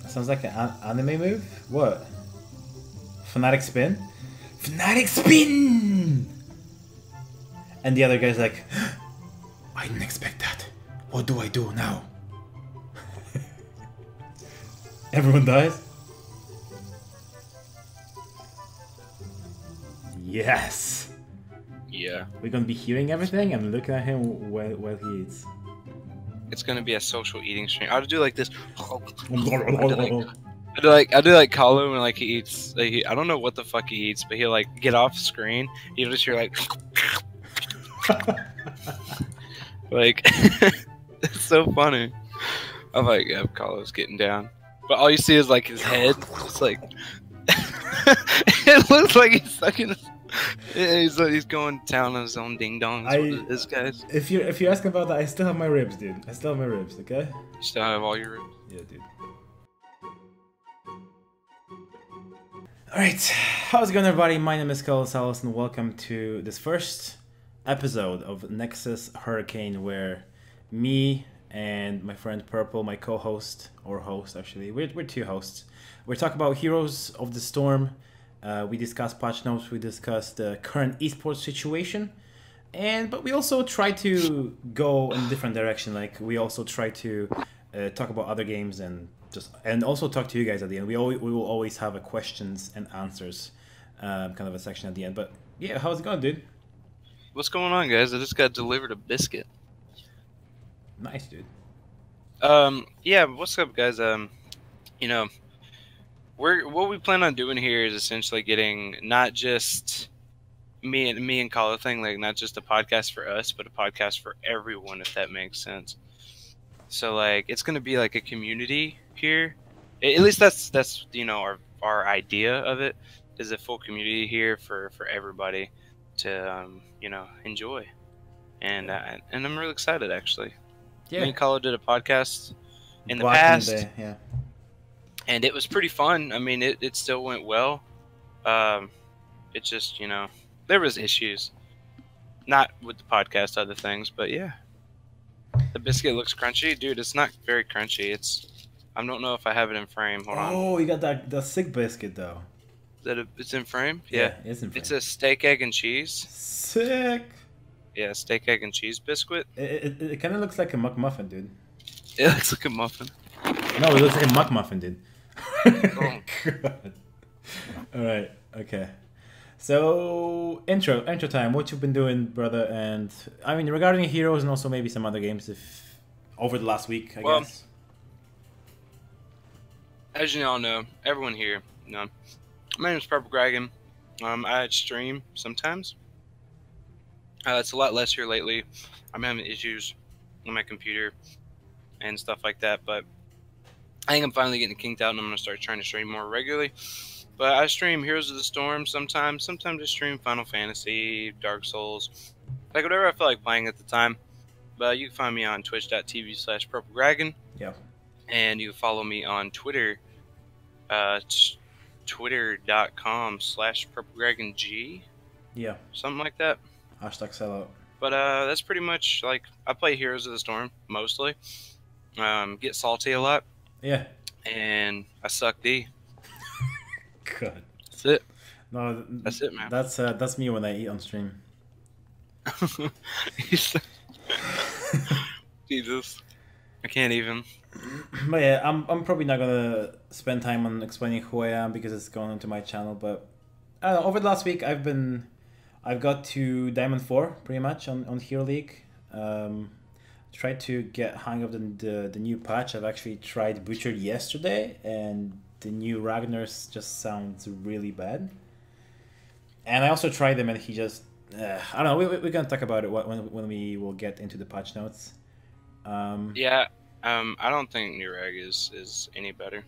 Sounds like an anime move. What? Fanatic spin? Fanatic spin! And the other guy's like, I didn't expect that. What do I do now? Everyone dies? Yes! Yeah. We're gonna be hearing everything and looking at him while he eats. It's gonna be a social eating stream. I'll do like this. I do like Kalo when like he eats. Like, I don't know what the fuck he eats, but he'll like get off screen. You'll just hear like, like it's so funny. I'm like, yeah, Kalo's getting down, but all you see is like his head. It's like it looks like he's sucking. He's going down on his own ding dongs. This guys. If you ask about that, I still have my ribs, dude. I still have my ribs. Okay. You still have all your ribs. Yeah, dude. Alright, how's it going, everybody? My name is Kolosalus and welcome to this first episode of Nexus Hurricane, where me and my friend Purple, my co-host, or host actually, we're two hosts. We're talking about Heroes of the Storm. We discussed patch notes, we discussed the current esports situation, but we also try to go in a different direction. Like, we also try to talk about other games and also talk to you guys at the end. We will always have a questions and answers kind of a section at the end. But yeah, how's it going, dude? What's going on, guys? I just got delivered a biscuit. Nice, dude. Yeah, what's up, guys? You know, what we plan on doing here is essentially getting not just me and Kalo thing, like not just a podcast for us, but a podcast for everyone, if that makes sense. So like, it's gonna be like a community here. At least that's you know our idea of it, is a full community here for everybody to you know, enjoy, and I'm really excited actually. Yeah. Me and Kalo did a podcast in the past, yeah, and it was pretty fun. I mean, it still went well. It just, you know, there was issues, not with the podcast, other things, but yeah. The biscuit looks crunchy, dude. It's not very crunchy. I don't know if I have it in frame. Hold on. Oh, you got the sick biscuit though. It's in frame? Yeah, it's in frame. It's a steak, egg, and cheese. Sick. Yeah, steak, egg, and cheese biscuit. It kind of looks like a McMuffin, dude. It looks like a muffin. No, it looks like a McMuffin, dude. Oh. God. All right. Okay. So intro time. What you've been doing, brother? And I mean, regarding Heroes and also maybe some other games, if over the last week, I guess. As you all know, everyone here, you know, my name is Purplegragon. I stream sometimes. It's a lot less here lately. I'm having issues on my computer and stuff like that, but I think I'm finally getting kinked out, and I'm gonna start trying to stream more regularly. But I stream Heroes of the Storm sometimes. Sometimes I stream Final Fantasy, Dark Souls, like whatever I feel like playing at the time. But you can find me on twitch.tv/Purplegragon. Yeah. And you can follow me on Twitter, twitter.com/PurpleGragonG. Yeah. Something like that. #sellout. But that's pretty much, like, I play Heroes of the Storm mostly. Get salty a lot. Yeah. And I suck D. God. That's it. No, that's it, man. That's me when I eat on stream. Jesus, I can't even. But yeah, I'm probably not gonna spend time on explaining who I am because it's going onto my channel. But I don't know, over the last week, I've got to Diamond 4 pretty much on Hero League. Tried to get hang of the new patch. I've actually tried Butchered yesterday, and the new Ragnar's just sounds really bad. And I also tried them, and he just I don't know. We're gonna talk about it when we will get into the patch notes. Yeah, I don't think New Rag is any better.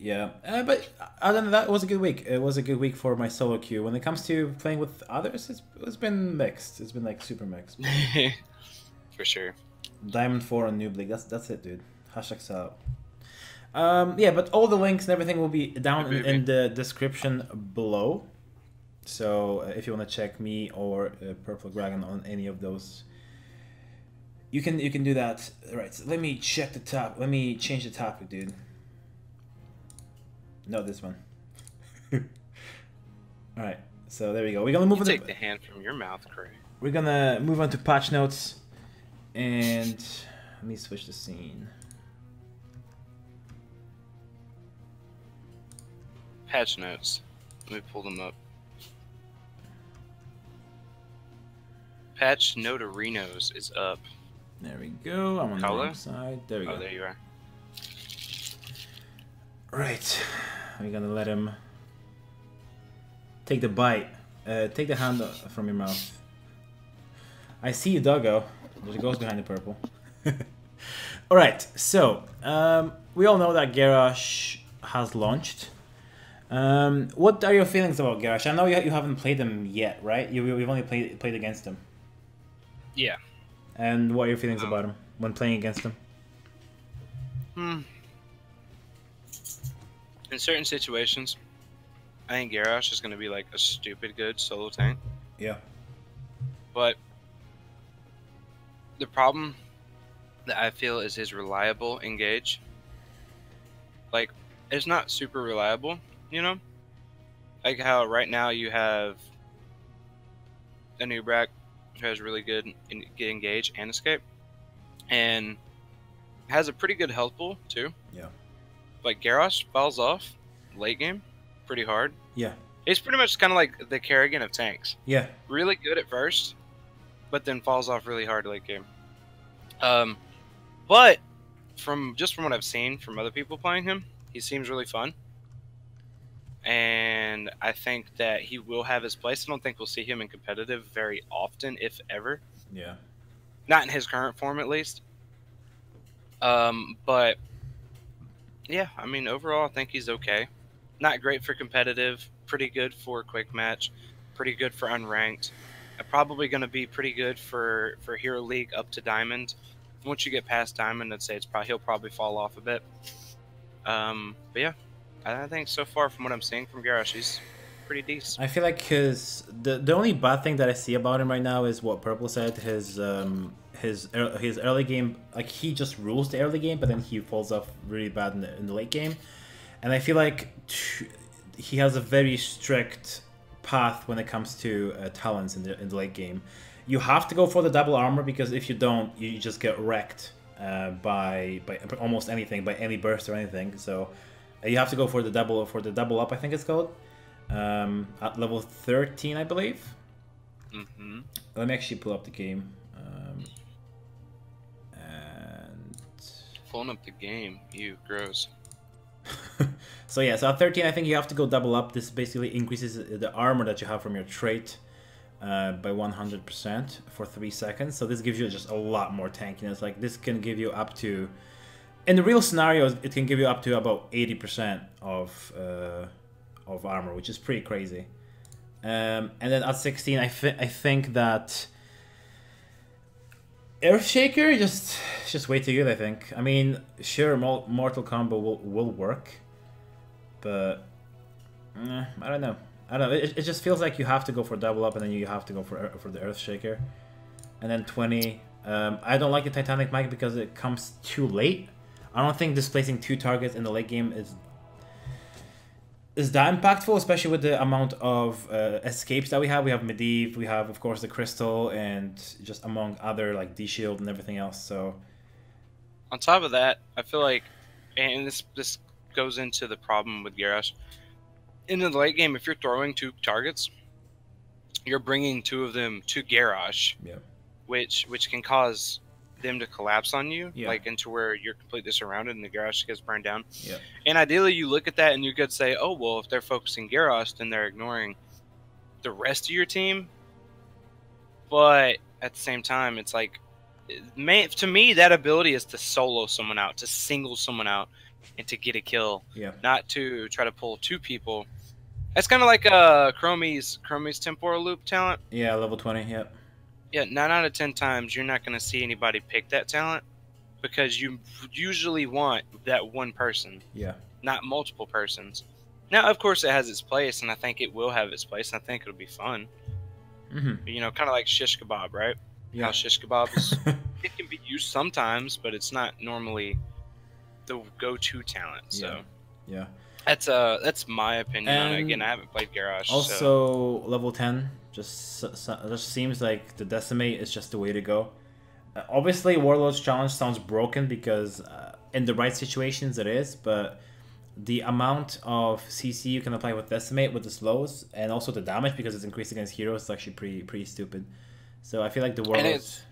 Yeah, but other than that, it was a good week. It was a good week for my solo queue. When it comes to playing with others, it's been mixed. It's been like super mixed. For sure. Diamond 4 on Noob League. That's it, dude. #sellout. Yeah, but all the links and everything will be down in the description below. So if you want to check me or Purplegragon on any of those, you can do that. Right. So let me check the top. Let me change the topic, dude. No, this one. All right. So there we go. We're gonna move on. Take the hand from your mouth, Craig. We're gonna move on to patch notes, and let me switch the scene. Patch notes. Let me pull them up. Patch Notarinos is up. There we go. I'm on the Kolo? wrong side. There we go. Oh, there you are. Right. We're gonna let him take the bite. Take the hand from your mouth. I see you, doggo. There's a ghost behind the purple. Alright, so we all know that Garrosh has launched. What are your feelings about Garrosh? I know you haven't played him yet, right? You've only played against him. Yeah. And what are your feelings about him when playing against him? In certain situations, I think Garrosh is going to be like a stupid good solo tank. Yeah. But the problem that I feel is his reliable engage. Like, it's not super reliable, you know? Like how right now you have a Nubrak who has really good engage and escape. And has a pretty good health pool, too. Yeah. Like, Garrosh falls off late game pretty hard. Yeah. He's pretty much kind of like the Kerrigan of tanks. Yeah. Really good at first, but then falls off really hard late game. But from what I've seen from other people playing him, he seems really fun. And I think that he will have his place. I don't think we'll see him in competitive very often, if ever. Yeah. Not in his current form, at least. But yeah, I mean, overall, I think he's okay. Not great for competitive. Pretty good for quick match. Pretty good for unranked. Probably going to be pretty good for Hero League up to Diamond. Once you get past Diamond, I'd say he'll probably fall off a bit. But yeah, I think so far from what I'm seeing from Garrosh, he's pretty decent. I feel like the only bad thing that I see about him right now is what Purple said. His early game, like he just rules the early game, but then he falls off really bad in the late game. And I feel like he has a very strict path when it comes to talents in the late game. You have to go for the double armor, because if you don't, you just get wrecked by almost anything, by any burst or anything. So you have to go for the double up, I think it's called, at level 13, I believe. Mm-hmm. Let me actually pull up the game. And pulling up the game, you gross. So yeah, so at 13, I think you have to go double up. This basically increases the armor that you have from your trait by 100% for 3 seconds. So this gives you just a lot more tankiness. Like this can give you up to, in the real scenarios, it can give you up to about 80% of armor, which is pretty crazy. And then at 16, I think that Earthshaker just way too good. I think. I mean, sure, Mortal Combo will work, but I don't know. It just feels like you have to go for double up, and then you have to go for the Earthshaker, and then 20. I don't like the Titanic Mag because it comes too late. I don't think displacing 2 targets in the late game is that impactful, especially with the amount of escapes that we have. We have Medivh, we have, of course, the Crystal, and just among other, like, D-Shield and everything else, so... On top of that, I feel like, and this goes into the problem with Garrosh, in the late game, if you're throwing 2 targets, you're bringing 2 of them to Garrosh, yeah, which can cause them to collapse on you, yeah, like into where you're completely surrounded and the Garrosh gets burned down. Yeah. And ideally, you look at that and you could say, oh, well, if they're focusing Garrosh, then they're ignoring the rest of your team. But at the same time, it's like, to me, that ability is to solo someone out, to single someone out, and to get a kill. Yeah. Not to try to pull 2 people. That's kind of like Chromie's Temporal Loop talent. Yeah, level 20, yep. Yeah, 9 out of 10 times you're not going to see anybody pick that talent because you usually want that one person. Yeah. Not multiple persons. Now, of course, it has its place, and I think it will have its place, and I think it'll be fun. You know, kind of like shish kebab, right? Yeah. How shish kebab is, it can be used sometimes, but it's not normally the go-to talent. So yeah. that's my opinion on it. And Again, I haven't played Garrosh. Also, so. level 10 just seems like the decimate is just the way to go. Obviously, Warlord's Challenge sounds broken because in the right situations it is, but the amount of CC you can apply with decimate with the slows and also the damage because it's increased against heroes is actually pretty stupid. So I feel like the Warlords.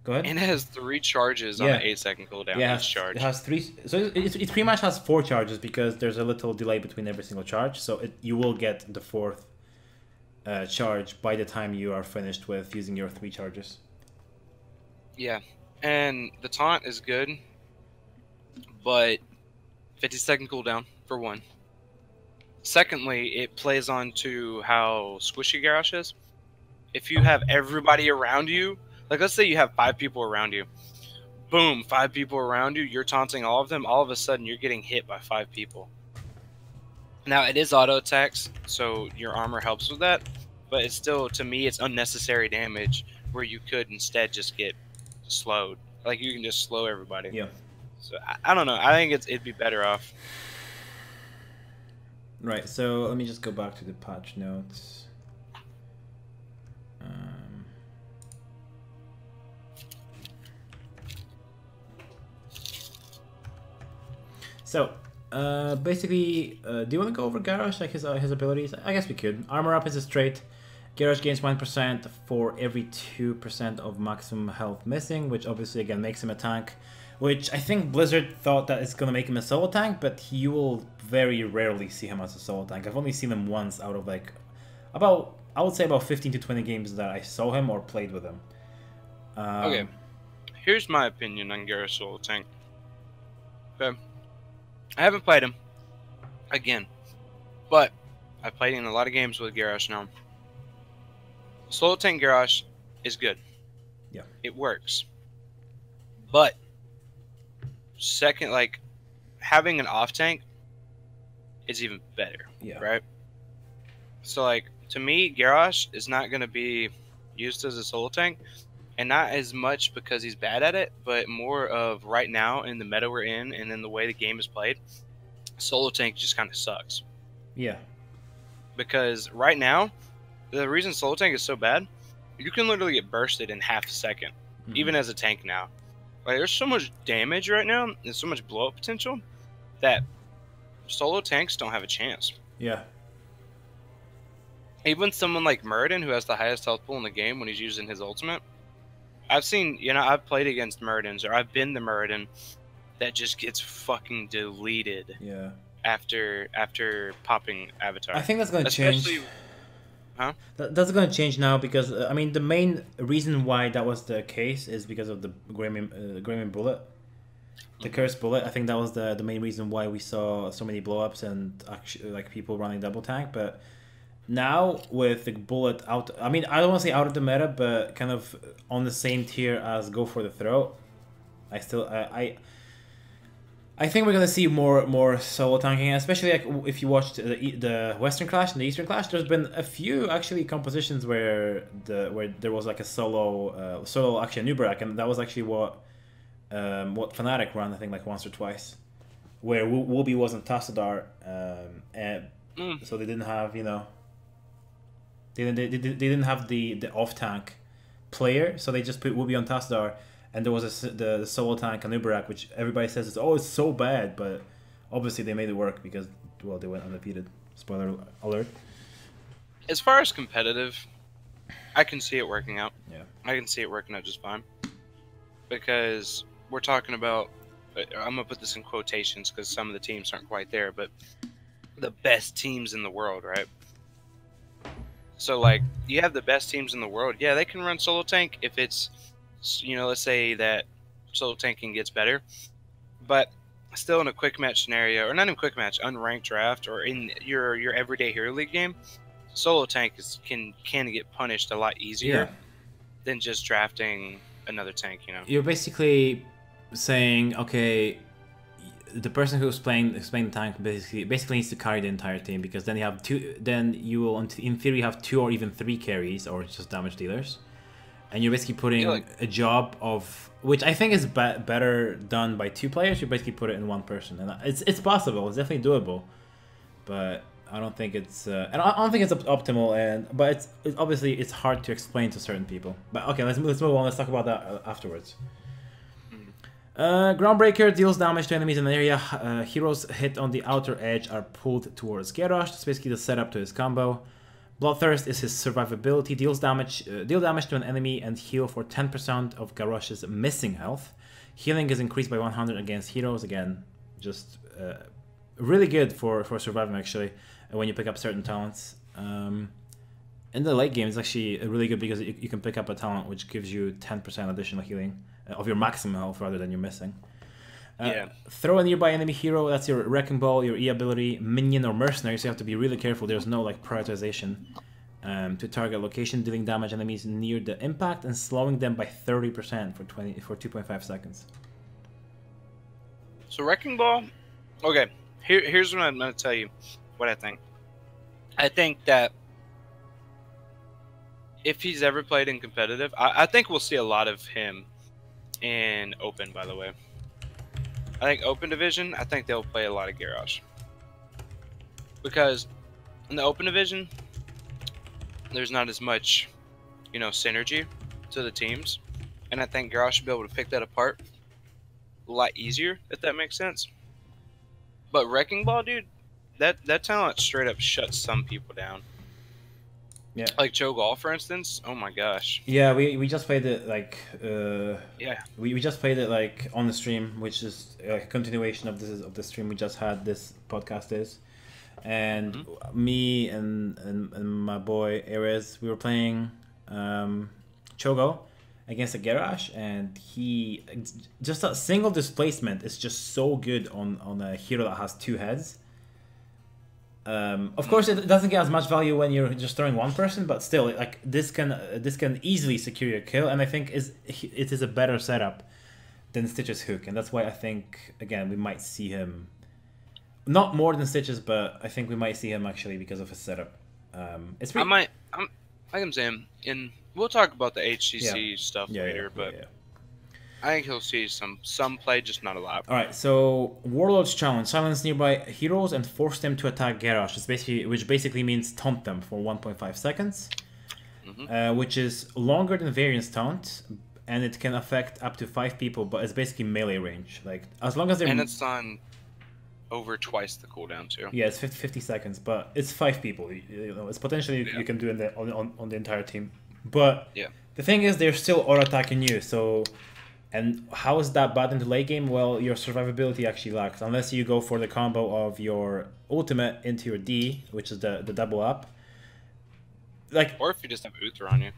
Go ahead. And it has 3 charges on an 8-second cooldown. Yeah, each charge. It has 3. So it pretty much has 4 charges because there's a little delay between every single charge. So you will get the 4th charge by the time you are finished with using your 3 charges. Yeah, and the taunt is good, but 50-second cooldown for one. Secondly, it plays on to how squishy Garrosh is. If you have everybody around you, like let's say you have 5 people around you, boom, 5 people around you, you're taunting all of them, all of a sudden you're getting hit by 5 people. Now, it is auto attacks, so your armor helps with that, but it's still, to me, it's unnecessary damage where you could instead just get slowed. Like, you can just slow everybody. Yeah. So, I don't know. I think it'd be better off. Right, so let me just go back to the patch notes. So, basically, do you want to go over Garrosh, like his abilities? I guess we could. Armor up is a trait. Garrosh gains 1% for every 2% of maximum health missing, which obviously again makes him a tank. Which I think Blizzard thought that it's gonna make him a solo tank, but you will very rarely see him as a solo tank. I've only seen him once out of like I would say about 15 to 20 games that I saw him or played with him. Okay, here's my opinion on Garrosh solo tank. Okay. I haven't played him, again, but I've played in a lot of games with Garrosh now. Solo tank Garrosh is good. Yeah. It works. But, second, like, having an off tank is even better. Yeah. Right? So, like, to me, Garrosh is not going to be used as a solo tank. And not as much because he's bad at it, but more of right now in the meta we're in and in the way the game is played, solo tank just kind of sucks. Yeah. Because right now, the reason solo tank is so bad, you can literally get bursted in half a second, even as a tank now. Like, there's so much damage right now and so much blow up potential that solo tanks don't have a chance. Yeah. Even someone like Muradin, who has the highest health pool in the game when he's using his ultimate, I've seen, I've played against Muradins, or I've been the Muradin that just gets fucking deleted. Yeah. After popping Avatar. I think that's going to change. Huh? That's going to change now because, I mean, the main reason why that was the case is because of the Grayman bullet. The cursed bullet. I think that was the main reason why we saw so many blow-ups and actually, like, people running double tank, but now with the bullet out, I mean, I don't want to say out of the meta, but kind of on the same tier as Go for the Throat. I think we're gonna see more solo tanking, especially like if you watched the Western Clash and the Eastern Clash. There's been a few actually compositions where there was like a solo actually a Nubrak, and that was actually what Fnatic ran, I think, like once or twice, where Wooby wasn't Tassadar, and so they didn't have They didn't have the off tank player, so they just put Wooby on Tassadar, and there was the solo tank Anubarak, which everybody says it's so bad, but obviously they made it work because, well, they went undefeated. Spoiler alert. As far as competitive, I can see it working out. Yeah, I can see it working out just fine, because we're talking about, I'm gonna put this in quotations because some of the teams aren't quite there, but the best teams in the world, right? So, like, you have the best teams in the world. Yeah, they can run solo tank if it's, let's say that solo tanking gets better. But still in a quick match scenario, or not in a quick match, unranked draft, or in your everyday Hero League game, solo tank can get punished a lot easier than just drafting another tank, You're basically saying, okay, the person who's playing the tank basically needs to carry the entire team, because then you have two. Then you will, in theory, have 2 or even 3 carries or just damage dealers, and you're basically putting a job of, which I think is better done by 2 players. You basically put it in 1 person, and it's possible. It's definitely doable, but I don't think it's and I don't think it's optimal. But it's obviously it's hard to explain to certain people. But okay, let's move on. Let's talk about that afterwards. Groundbreaker deals damage to enemies in an area. Heroes hit on the outer edge are pulled towards Garrosh. That's basically the setup to his combo. Bloodthirst is his survivability. Deal damage to an enemy and heal for 10% of Garrosh's missing health. Healing is increased by 100 against heroes. Again, just really good for surviving, actually, when you pick up certain talents. In the late game, it's actually really good because you can pick up a talent which gives you 10% additional healing of your maximum health rather than your missing. Throw a nearby enemy hero. That's your Wrecking Ball, your E ability, minion, or mercenary. So you have to be really careful. There's no like prioritization to target location, dealing damage enemies near the impact and slowing them by 30% for 2.5 seconds. So Wrecking Ball. Okay, here's what I'm gonna tell you. What I think. I think that if he's ever played in competitive, I think we'll see a lot of him in open, by the way. I think open division, I think they'll play a lot of Garrosh. Because in the open division, there's not as much, synergy to the teams. And I think Garrosh should be able to pick that apart a lot easier, if that makes sense. But Wrecking Ball, dude, that talent straight up shuts some people down. Yeah. Like Cho'Gall, for instance. Oh my gosh. Yeah, we just played it like we just played it like on the stream, which is like a continuation of the stream we just had. This podcast is, and me and my boy Erez, we were playing Cho'Gall against a Garrosh, and he just a single displacement is just so good on a hero that has 2 heads. Of course, it doesn't get as much value when you're just throwing 1 person, but still, like this can easily secure your kill, and I think it is a better setup than Stitch's hook, and that's why I think again we might see him, not more than Stitch's, but I think we might see him actually because of his setup. It's pretty... like I'm saying, and we'll talk about the HCC stuff later, but. I think he'll see some play, just not a lot. All right, so Warlord's Challenge: silence nearby heroes and force them to attack Garrosh. Which basically means taunt them for 1.5 seconds, which is longer than Variance Taunt, and it can affect up to 5 people, but it's basically melee range. Like as long as they're... And it's on over twice the cooldown too. Yeah, it's 50 seconds, but it's 5 people. It's potentially you can do it on the entire team. But the thing is, they're still auto-attacking you, so... And how is that bad in the late game? Well, your survivability actually lacks. Unless you go for the combo of your ultimate into your D, which is the double up. Or if you just have Uther on you.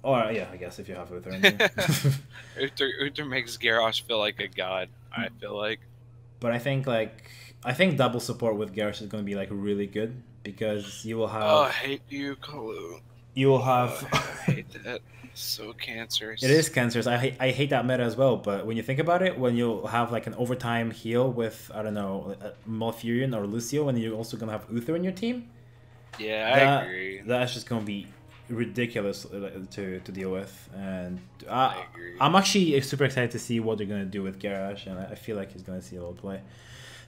Or, yeah, I guess if you have Uther on you. Uther makes Garrosh feel like a god, I feel like. But I think double support with Garrosh is going to be really good. Because you will have... Oh, I hate you, Kalu. You will have... I hate that. So cancerous. It is cancerous. I hate that meta as well. But when you think about it, when you have an overtime heal with Malfurion or Lucio, and you're also gonna have Uther in your team. Yeah, I agree. That's just gonna be ridiculous to deal with, and I agree. I'm actually super excited to see what they're gonna do with Garrosh, and I feel like he's gonna see a lot of play.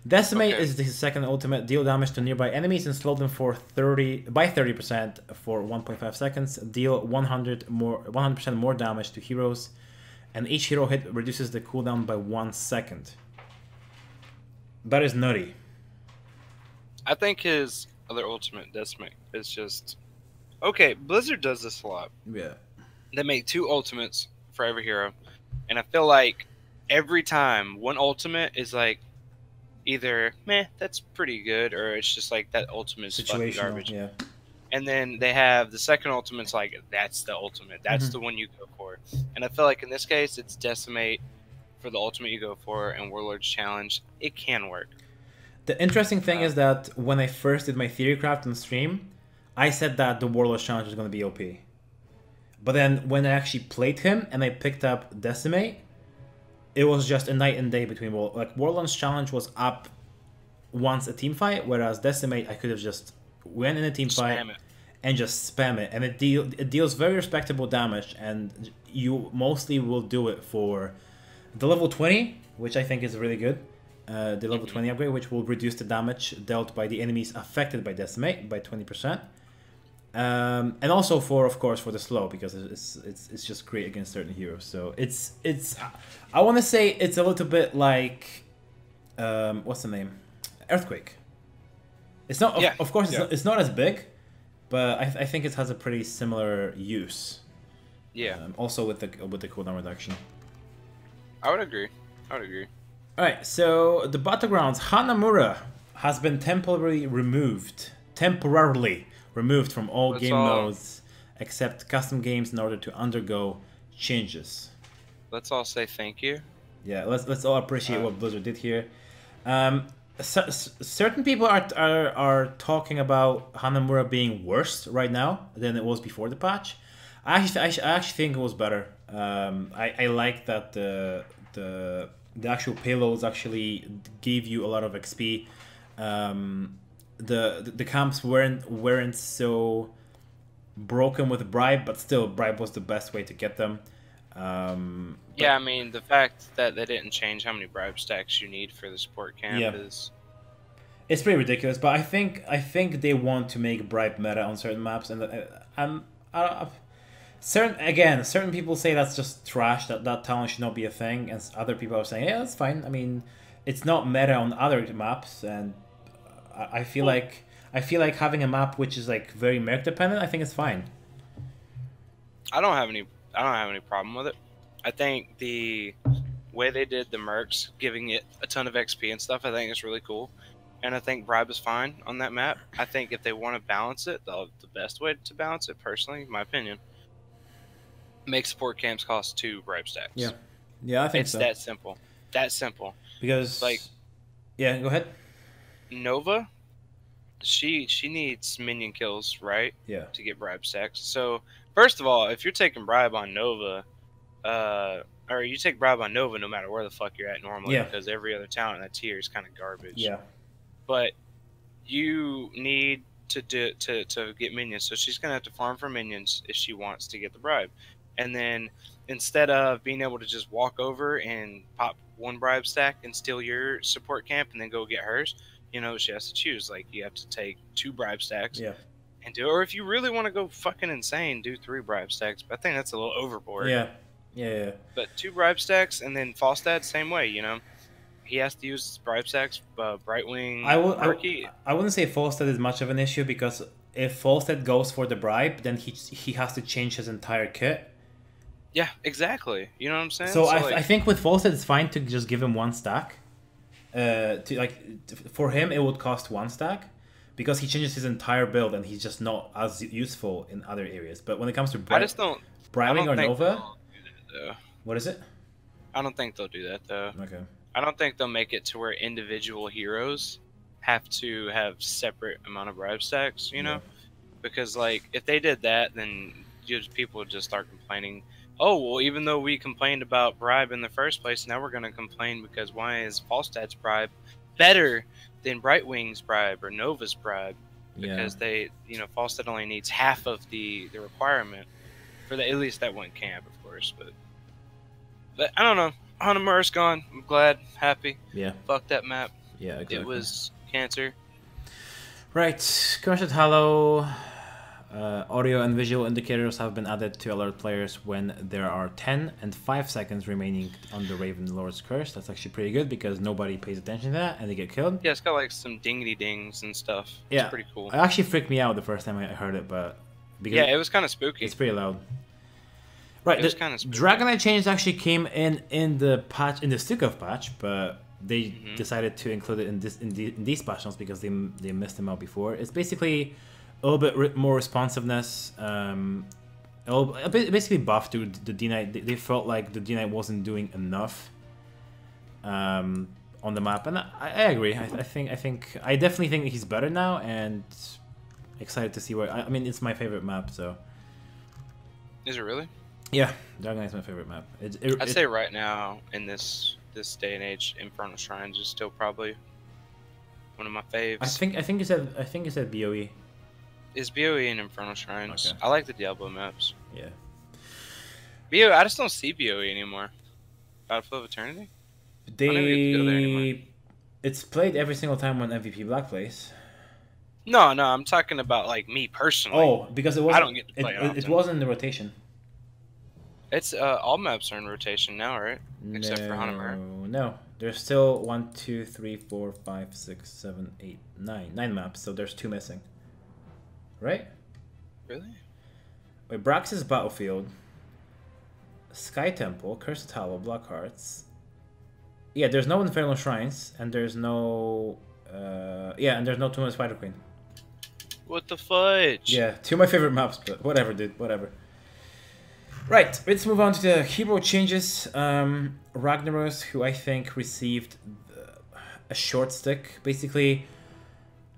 Decimate is his second ultimate. Deal damage to nearby enemies and slow them for 30% for 1.5 seconds. Deal 100% more damage to heroes, and each hero hit reduces the cooldown by 1 second. That is nutty. I think his other ultimate, Decimate, is just... Okay, Blizzard does this a lot. Yeah. They make 2 ultimates for every hero, and I feel like every time one ultimate is either that's pretty good, or it's just that ultimate is fucking garbage. Yeah. And then they have the second ultimate's that's the ultimate. That's the one you go for. And I feel like in this case it's Decimate for the ultimate you go for, and Warlord's Challenge. It can work. The interesting thing is that when I first did my Theorycraft on stream, I said that the Warlord's Challenge was going to be OP. But then when I actually played him and I picked up Decimate, it was just a night and day between Warland's challenge was up once a team fight, whereas Decimate I could have just went in a team fight and just spam it, and it deals very respectable damage, and you mostly will do it for the level 20, which I think is really good. The level 20 upgrade, which will reduce the damage dealt by the enemies affected by Decimate by 20%. And also of course for the slow, because it's just great against certain heroes. So it's I want to say it's a little bit like what's the name, Earthquake. It's not of course it's not as big, but I think it has a pretty similar use. Yeah. Also with the cooldown reduction. I would agree. All right, so the battlegrounds, Hanamura has been temporarily removed from all game modes except custom games in order to undergo changes. Let's all say thank you. Yeah, let's all appreciate what Blizzard did here. Certain people are talking about Hanamura being worse right now than it was before the patch. I actually think it was better. I like that the actual payloads actually gave you a lot of XP. The camps weren't so broken with Bribe, but still Bribe was the best way to get them. Yeah, I mean the fact that they didn't change how many Bribe stacks you need for the support camp is it's pretty ridiculous. But I think they want to make Bribe meta on certain maps, and certain people say that's just trash, that talent should not be a thing, and other people are saying, yeah, that's fine. I mean, it's not meta on other maps, and I feel like having a map which is like very merc dependent, I think it's fine. I don't have any problem with it. I think the way they did the mercs, giving it a ton of XP and stuff, I think is really cool. And I think Bribe is fine on that map. I think if they want to balance it, the best way to balance it, personally, in my opinion, make support camps cost 2 Bribe stacks. Yeah, I think it's that simple. That simple. Because yeah, go ahead. Nova, she needs minion kills, right? Yeah. To get Bribe stacks. So first of all, if you're taking Bribe on Nova, or you take Bribe on Nova no matter where the fuck you're at normally, because every other talent in that tier is kind of garbage. Yeah. But you need to get minions, so she's gonna have to farm for minions if she wants to get the Bribe. And then instead of being able to just walk over and pop 1 Bribe stack and steal your support camp and then go get hers, you know, she has to choose. Like, you have to take 2 Bribe stacks and do it. Or if you really want to go fucking insane, do 3 Bribe stacks. But I think that's a little overboard. Yeah. But 2 Bribe stacks, and then Falstad, same way, you know. He has to use Bribe stacks, Brightwing, Murky. I wouldn't say Falstad is much of an issue, because if Falstad goes for the Bribe, then he has to change his entire kit. Yeah, exactly. You know what I'm saying? So I think with Falstad it's fine to just give him 1 stack. For him it would cost 1 stack, because he changes his entire build and he's just not as useful in other areas. But when it comes to Bribing or Nova, what is it? I don't think they'll do that though. Okay. I don't think they'll make it to where individual heroes have to have separate amount of Bribe stacks, you know? Because like if they did that, then people would just start complaining. Oh, well, even though we complained about Bribe in the first place, now we're going to complain because why is Falstad's Bribe better than Brightwing's Bribe or Nova's Bribe? Because they, you know, Falstad only needs half of the requirement for at least that 1 camp, of course. But I don't know. Hanamura's gone. I'm glad, happy. Yeah. Fuck that map. Yeah, exactly. It was cancer. Right. Cursed Hollow. Audio and visual indicators have been added to alert players when there are 10 and 5 seconds remaining on the Raven Lord's Curse. That's actually pretty good, because nobody pays attention to that and they get killed. Yeah, it's got like some dingity dings and stuff. Yeah. It's pretty cool. It actually freaked me out the first time I heard it, but yeah, it was kind of spooky. It's pretty loud. Right, the Dragonite changes actually came in the patch, in the Stukov patch, but they decided to include it in these patch notes because they missed them out before. It's basically a little bit more responsiveness, basically buff to the D-Knight. They felt like the D-Knight wasn't doing enough on the map, and I agree. I definitely think he's better now, and excited to see where. I mean, it's my favorite map, so. Is it really? Yeah, Dragon Knight's my favorite map. I'd say right now in this day and age, Infernal Shrines is still probably one of my faves. I think you said BOE. Is BOE and Infernal Shrines? Okay. I like the Diablo maps. Yeah. BOE, I just don't see BOE anymore. Battlefield of Eternity. It's played every single time when MVP Black plays. No, I'm talking about like me personally. Oh, because it wasn't. I don't get to play it wasn't in the rotation. It's all maps are in rotation now, right? Except for Hanamura. No, there's still 1, 2, 3, 4, 5, 6, 7, 8, 9. 9 maps, so there's 2 missing. Right? Really? Wait, Brax's Battlefield, Sky Temple, Cursed Hollow, Black Hearts. Yeah, there's no Infernal Shrines, and there's no and there's no Tomb of Spider Queen. What the fudge? Yeah, 2 of my favorite maps, but whatever, dude, whatever. Right, let's move on to the hero changes. Ragnaros, who I think received a short stick. Basically,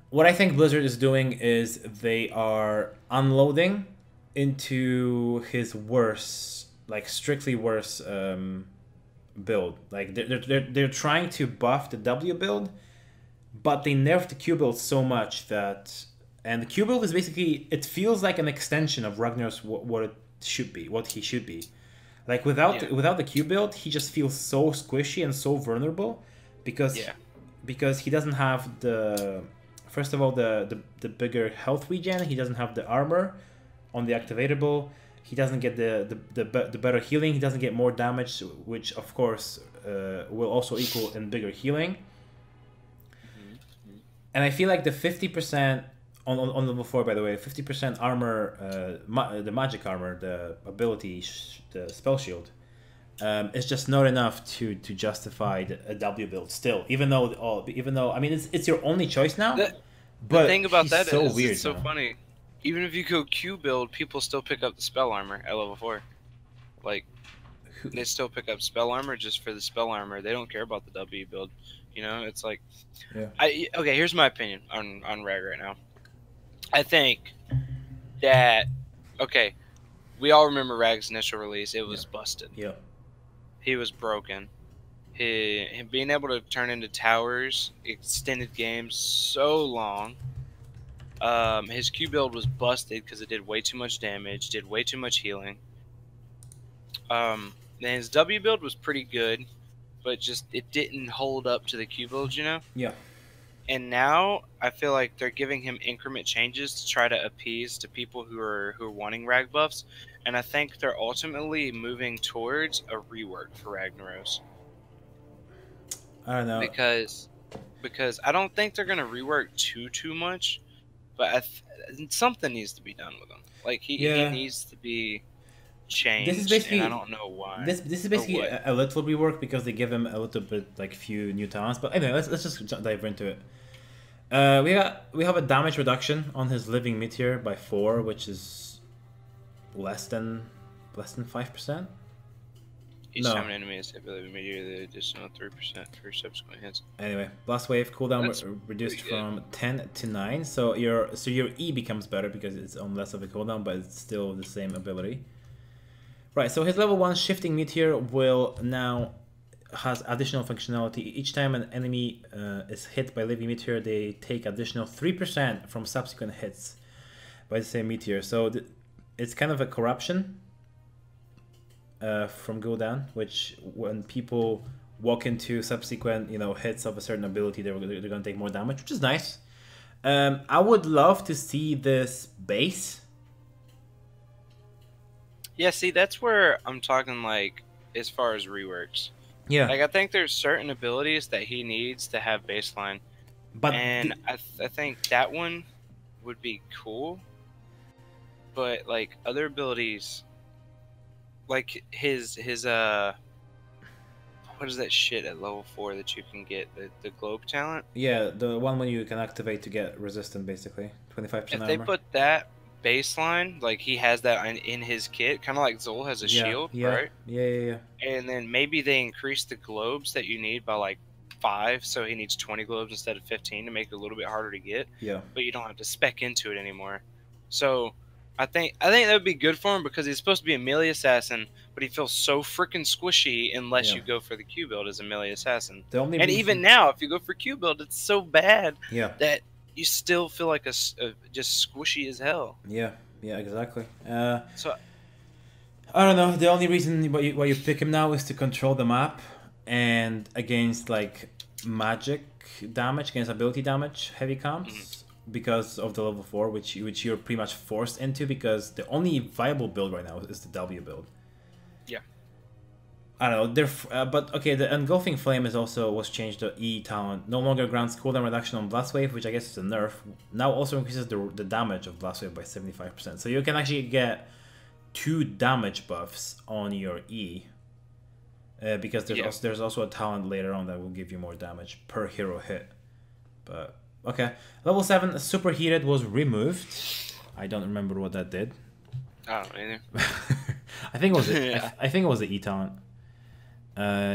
what I think Blizzard is doing is they are unloading into his worse, like strictly worse build. Like they're trying to buff the W build, but they nerfed the Q build so much that, and the Q build is basically, it feels like an extension of Ragnaros what it should be, what he should be. Like without the Q build, he just feels so squishy and so vulnerable because he doesn't have the, first of all, the bigger health regen. He doesn't have the armor on the activatable. He doesn't get the better healing. He doesn't get more damage, which of course will also equal in bigger healing. And I feel like the 50% on level 4, by the way, 50% armor, the magic armor, the ability, the spell shield, is just not enough to justify a W build still. Even though I mean it's your only choice now. But the thing about that so is weird it's so funny. Even if you go Q build, people still pick up the spell armor at level 4. Like they still pick up spell armor just for the spell armor. They don't care about the W build. You know, it's like, okay. Here's my opinion on Rag right now. I think that, okay, we all remember Rag's initial release. It was busted. Yeah. He was broken. Him being able to turn into towers, extended games so long. His Q build was busted because it did way too much damage, did way too much healing. Then his W build was pretty good, but just it didn't hold up to the Q build, you know? Yeah. And now I feel like they're giving him increment changes to try to appease to people who are wanting Rag buffs, and I think they're ultimately moving towards a rework for Ragnaros. I don't know, because I don't think they're gonna rework too much, but something needs to be done with him. Like he needs to be changed. This is basically, and I don't know why. This is basically a little rework because they give him a little bit, like, few new talents. But anyway, let's just dive into it. We have a damage reduction on his Living Meteor by 4, which is less than 5%. Each time an enemy is hit by Living Meteor, the additional 3% for subsequent hits. Anyway, Blast Wave cooldown reduced from 10 to 9, so your E becomes better because it's on less of a cooldown, but it's still the same ability. Right, so his level 1 Shifting Meteor has additional functionality. Each time an enemy is hit by Living Meteor, they take additional 3% from subsequent hits by the same meteor. So it's kind of a corruption from Gul'dan, which when people walk into subsequent hits of a certain ability, they're going to take more damage, which is nice. I would love to see this base. Yeah, see, that's where I'm talking, like, as far as reworks. Yeah. Like, I think there's certain abilities that he needs to have baseline. But I think that one would be cool. But, like, other abilities, like his what is that shit at level 4 that you can get? The globe talent? Yeah, the one when you can activate to get resistant, basically. 25% armor. If they put that baseline, like he has that in his kit, kind of like Zol has a shield, right? Yeah. And then maybe they increase the globes that you need by like 5, so he needs 20 globes instead of 15 to make it a little bit harder to get. Yeah. But you don't have to spec into it anymore. So I think that would be good for him because he's supposed to be a melee assassin, but he feels so freaking squishy unless you go for the Q build as a melee assassin. The only and reason... even now, if you go for Q build, it's so bad that you still feel like just squishy as hell. Yeah, exactly. So I don't know. The only reason why you pick him now is to control the map and against like magic damage, against ability damage, heavy comps, because of the level 4, which you're pretty much forced into because the only viable build right now is the W build. Yeah. I don't know. But okay, the Engulfing Flame was changed to E talent. No longer grants cooldown reduction on Blast Wave, which I guess is a nerf. Now also increases the damage of Blast Wave by 75%. So you can actually get 2 damage buffs on your E. Because there's also a talent later on that will give you more damage per hero hit. But okay, level 7 Superheated was removed. I don't remember what that did. I don't know either. I think it was the E talent.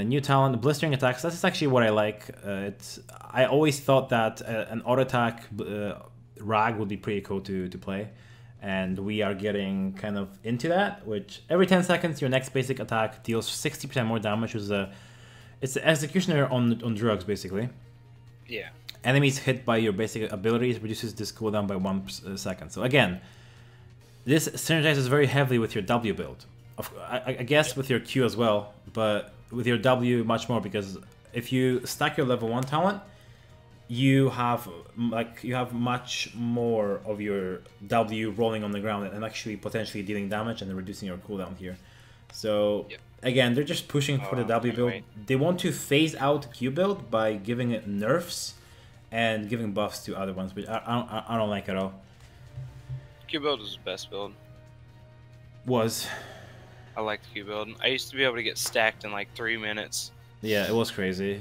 New talent, blistering attacks. That's actually what I like. I always thought that an auto attack rag would be pretty cool to play, and we are getting kind of into that. Which every 10 seconds, your next basic attack deals 60% more damage. It's the executioner on drugs basically. Yeah. Enemies hit by your basic abilities reduces this cooldown by 1 second. So again, this synergizes very heavily with your W build. I guess with your Q as well, but with your W much more, because if you stack your level 1 talent, you have much more of your W rolling on the ground and actually potentially dealing damage and reducing your cooldown here. So again, they're just pushing for the W build. They want to phase out Q build by giving it nerfs and giving buffs to other ones, which I don't like at all. Q build was the best build. I liked Q build. I used to be able to get stacked in like 3 minutes. Yeah, it was crazy.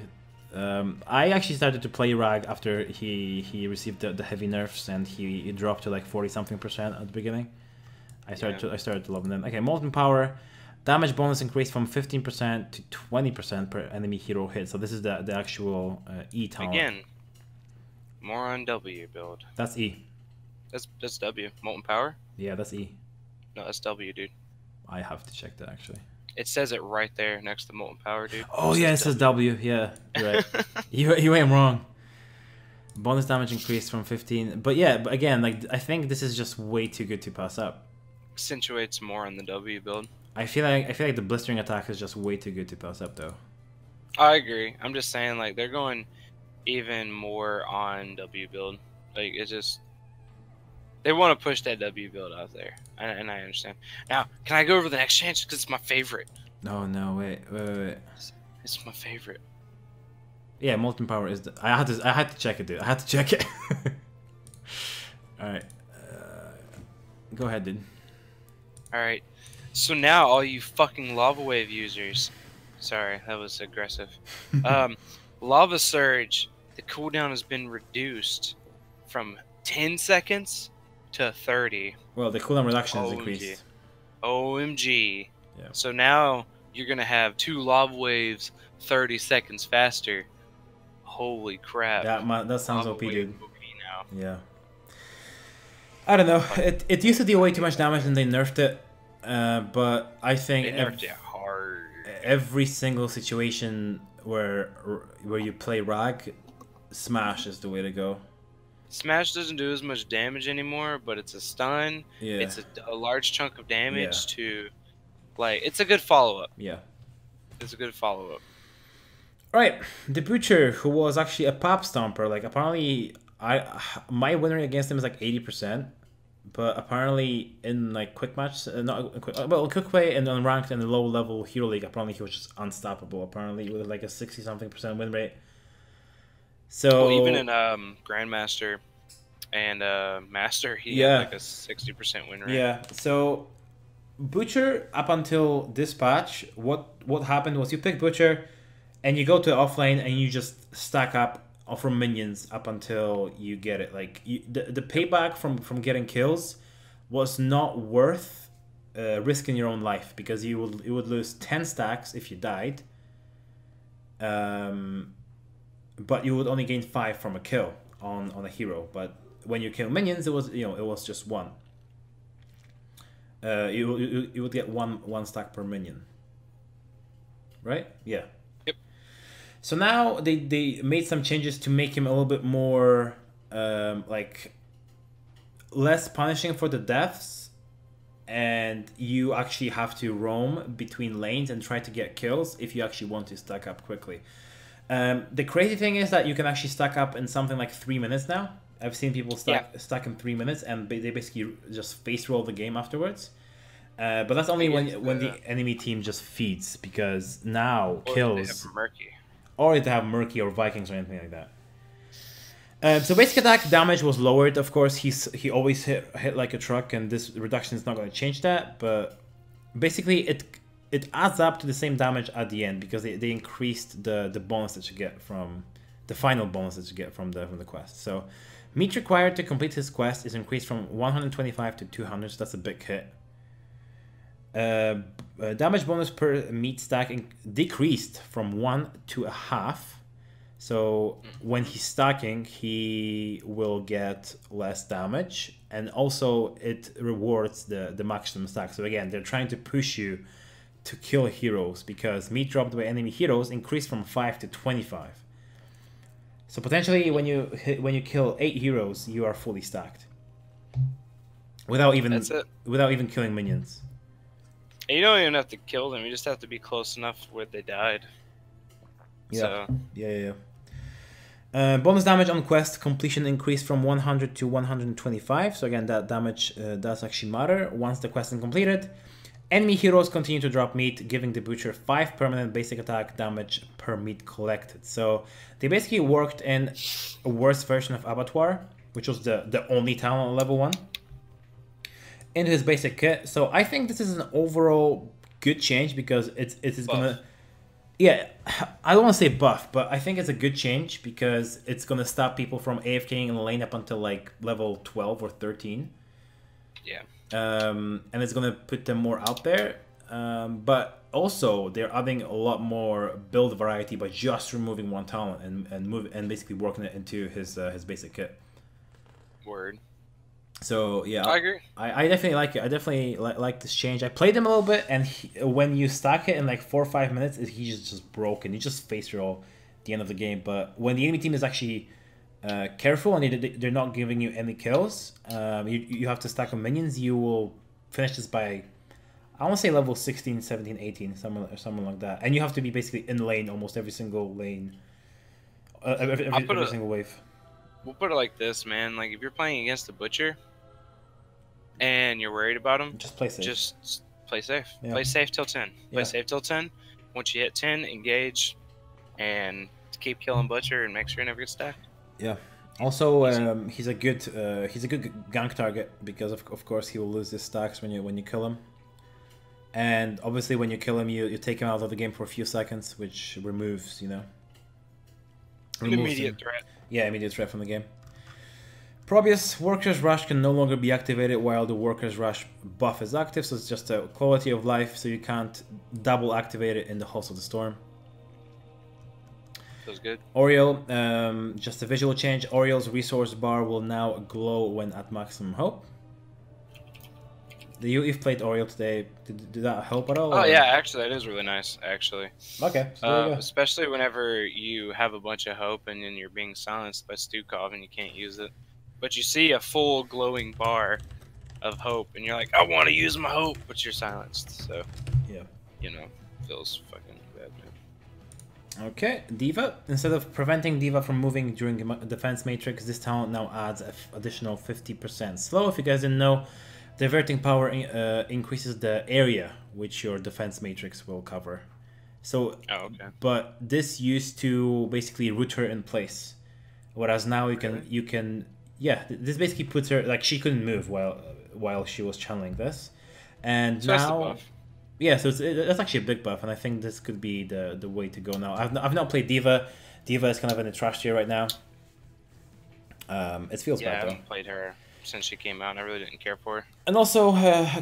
I actually started to play Rag after he received the heavy nerfs and he dropped to like 40-something% at the beginning. I started to love them. Okay, Molten Power. Damage bonus increased from 15% to 20% per enemy hero hit. So this is the actual E talent. Again, more on W build. That's E. That's W. Molten Power? Yeah, that's E. No, that's W, dude. I have to check that actually. It says it right there next to Molten Power, dude. Oh yeah, it says W. Yeah, you're right. you ain't wrong. Bonus damage increased from 15, but again, like I think this is just way too good to pass up. Accentuates more on the W build. I feel like the blistering attack is just way too good to pass up though. I agree. I'm just saying like they're going even more on W build. Like it's just they want to push that W build out there, and I understand. Now, can I go over the next change because it's my favorite? No, wait. It's my favorite. Yeah, Molten Power is the... I had to check it, dude. I had to check it. Alright. Go ahead, dude. Alright. So now, all you fucking Lava Wave users... Sorry, that was aggressive. Lava Surge, the cooldown has been reduced from 10 seconds to 30. Well, the cooldown reduction has increased. OMG. Yeah. So now, you're going to have 2 Lava Waves 30 seconds faster. Holy crap. That sounds OP, dude. OP now. Yeah. I don't know. It used to deal way too much damage and they nerfed it. But I think... They nerfed it hard. Every single situation where you play Rag, Smash is the way to go. Smash doesn't do as much damage anymore, but it's a stun. Yeah. It's a large chunk of damage to... Like, it's a good follow-up. Yeah. It's a good follow-up. Right, the Butcher, who was actually a pop stomper, like apparently my win rate against him is like 80%, but apparently in like quick match, quick play and unranked and the low level hero league, apparently he was just unstoppable. Apparently with like a 60-something% win rate. So even in Grandmaster and Master, he had like a 60% win rate. Yeah, so Butcher up until this patch, what happened was you pick Butcher. And you go to offlane and you just stack up from minions up until you get it. Like the payback from getting kills was not worth risking your own life because you would lose 10 stacks if you died. But you would only gain 5 from a kill on a hero. But when you kill minions, it was just 1. you would get one stack per minion. Right? Yeah. Yep. So now they made some changes to make him a little bit more like less punishing for the deaths, and you actually have to roam between lanes and try to get kills if you actually want to stack up quickly. The crazy thing is that you can actually stack up in something like 3 minutes now. I've seen people stack in 3 minutes, and they basically just face roll the game afterwards. But that's only when the enemy team just feeds, because now kills, or they have Murky or Vikings or anything like that. So basic attack damage was lowered. Of course, he always hit like a truck, and this reduction is not going to change that. But basically, it adds up to the same damage at the end, because they increased the bonus that you get from the final bonus that you get from the quest. So meat required to complete his quest is increased from 125 to 200. So that's a big hit. Damage bonus per meat stack decreased from 1 to 1/2. So when he's stacking, he will get less damage, and also it rewards the maximum stack. So again, they're trying to push you to kill heroes, because meat dropped by enemy heroes increased from 5 to 25. So potentially, when you kill 8 heroes, you are fully stacked without even killing minions. And you don't even have to kill them; you just have to be close enough where they died. Yeah. So. Yeah. Bonus damage on quest completion increased from 100 to 125. So again, that damage does actually matter once the quest is completed. Enemy heroes continue to drop meat, giving the butcher 5 permanent basic attack damage per meat collected. So they basically worked in a worse version of Abattoir, which was the only talent on level 1, into his basic kit. So I think this is an overall good change, because it is gonna... Yeah, I don't want to say buff, but I think it's a good change, because it's going to stop people from AFKing in the lane up until like level 12 or 13. Yeah. And it's going to put them more out there. But also, they're adding a lot more build variety by just removing one talent and basically working it into his basic kit. Word. So yeah, I agree. I definitely like it. I definitely like this change. I played him a little bit, and when you stack it in like 4 or 5 minutes, he's just broken. You just face roll at the end of the game. But when the enemy team is actually careful and they're not giving you any kills, you have to stack on minions. You will finish this by, I want to say level 16, 17, 18, something like that. And you have to be basically in lane almost every single lane, every single wave. We'll put it like this, man. Like, if you're playing against the butcher and you're worried about him, just play safe. Just play safe. Yeah. Play safe till 10. Play safe till 10. Once you hit 10, engage and keep killing butcher and make sure you never get stacked. Yeah. Also, he's a good gank target, because of course he will lose his stacks when you kill him. And obviously, when you kill him, you take him out of the game for a few seconds, which removes, An immediate threat. Yeah, immediate threat from the game. Probius, Workers' Rush can no longer be activated while the Workers' Rush buff is active, so it's just a quality of life, so you can't double activate it in the Host of the Storm. Feels good. Oriel, just a visual change. Oriel's resource bar will now glow when at maximum hope. You've played Oriel today. Did that help at all? Oh, yeah, actually, that is really nice, actually. Okay, so there you go. Especially whenever you have a bunch of hope and then you're being silenced by Stukov and you can't use it. But you see a full glowing bar of hope and you're like, I want to use my hope, but you're silenced. So, yeah, feels fucking bad, man. Okay, Diva. Instead of preventing Diva from moving during defense matrix, this talent now adds an additional 50% slow. If you guys didn't know, diverting power increases the area which your defense matrix will cover. So, but this used to basically root her in place, whereas now you can this basically puts her, like, she couldn't move while she was channeling this, and so now so that's actually a big buff, and I think this could be the way to go now. I've not played Diva. Diva is kind of in a trash tier right now. It feels bad though. I haven't played her since she came out, and I really didn't care for her. And also,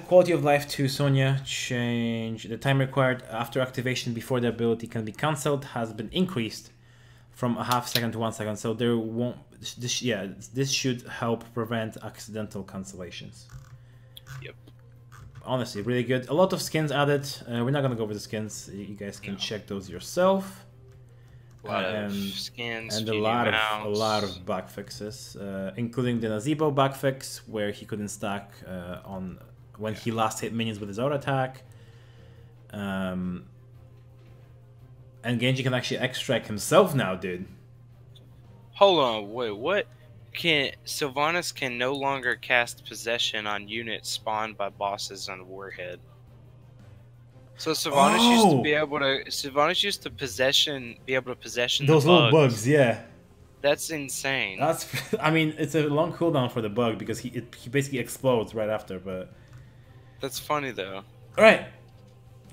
quality of life to Sonya change. The time required after activation before the ability can be cancelled has been increased from a half second to 1 second. So there won't. This should help prevent accidental cancellations. Yep. honestly, really good. A lot of skins added. We're not gonna go over the skins. You guys can check those yourself. A lot of skins and a lot of bug fixes, including the Nazeebo bug fix where he couldn't stack on when he last hit minions with his auto attack. And Genji can actually extract himself now, dude. Hold on, wait, what? Sylvanas can no longer cast possession on units spawned by bosses on Warhead. So Sylvanas used to be able to. Sylvanas used to be able to possession those little bugs. Yeah, that's insane. That's. I mean, it's a long cooldown for the bug because he basically explodes right after. But that's funny though. All right.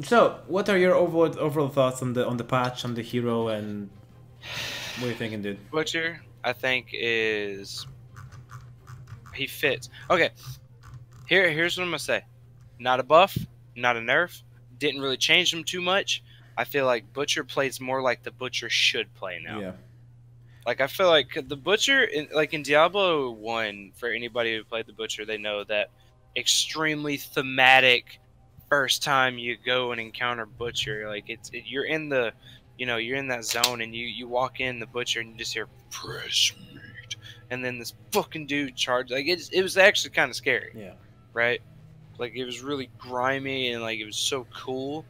So, what are your overall thoughts on the patch, on the hero, and what are you thinking, dude? Butcher, I think he fits. Okay, here's what I'm gonna say. Not a buff, not a nerf. Didn't really change him too much. I feel like Butcher plays more like the Butcher should play now. Yeah. Like I feel like the Butcher, in Diablo 1, for anybody who played the Butcher, they know that extremely thematic first time you go and encounter Butcher. Like you're in the, you're in that zone and you walk in the Butcher and you just hear fresh meat, and then this fucking dude charged. Like it was actually kind of scary. Yeah. Right. Like, it was really grimy and, like, it was so cool.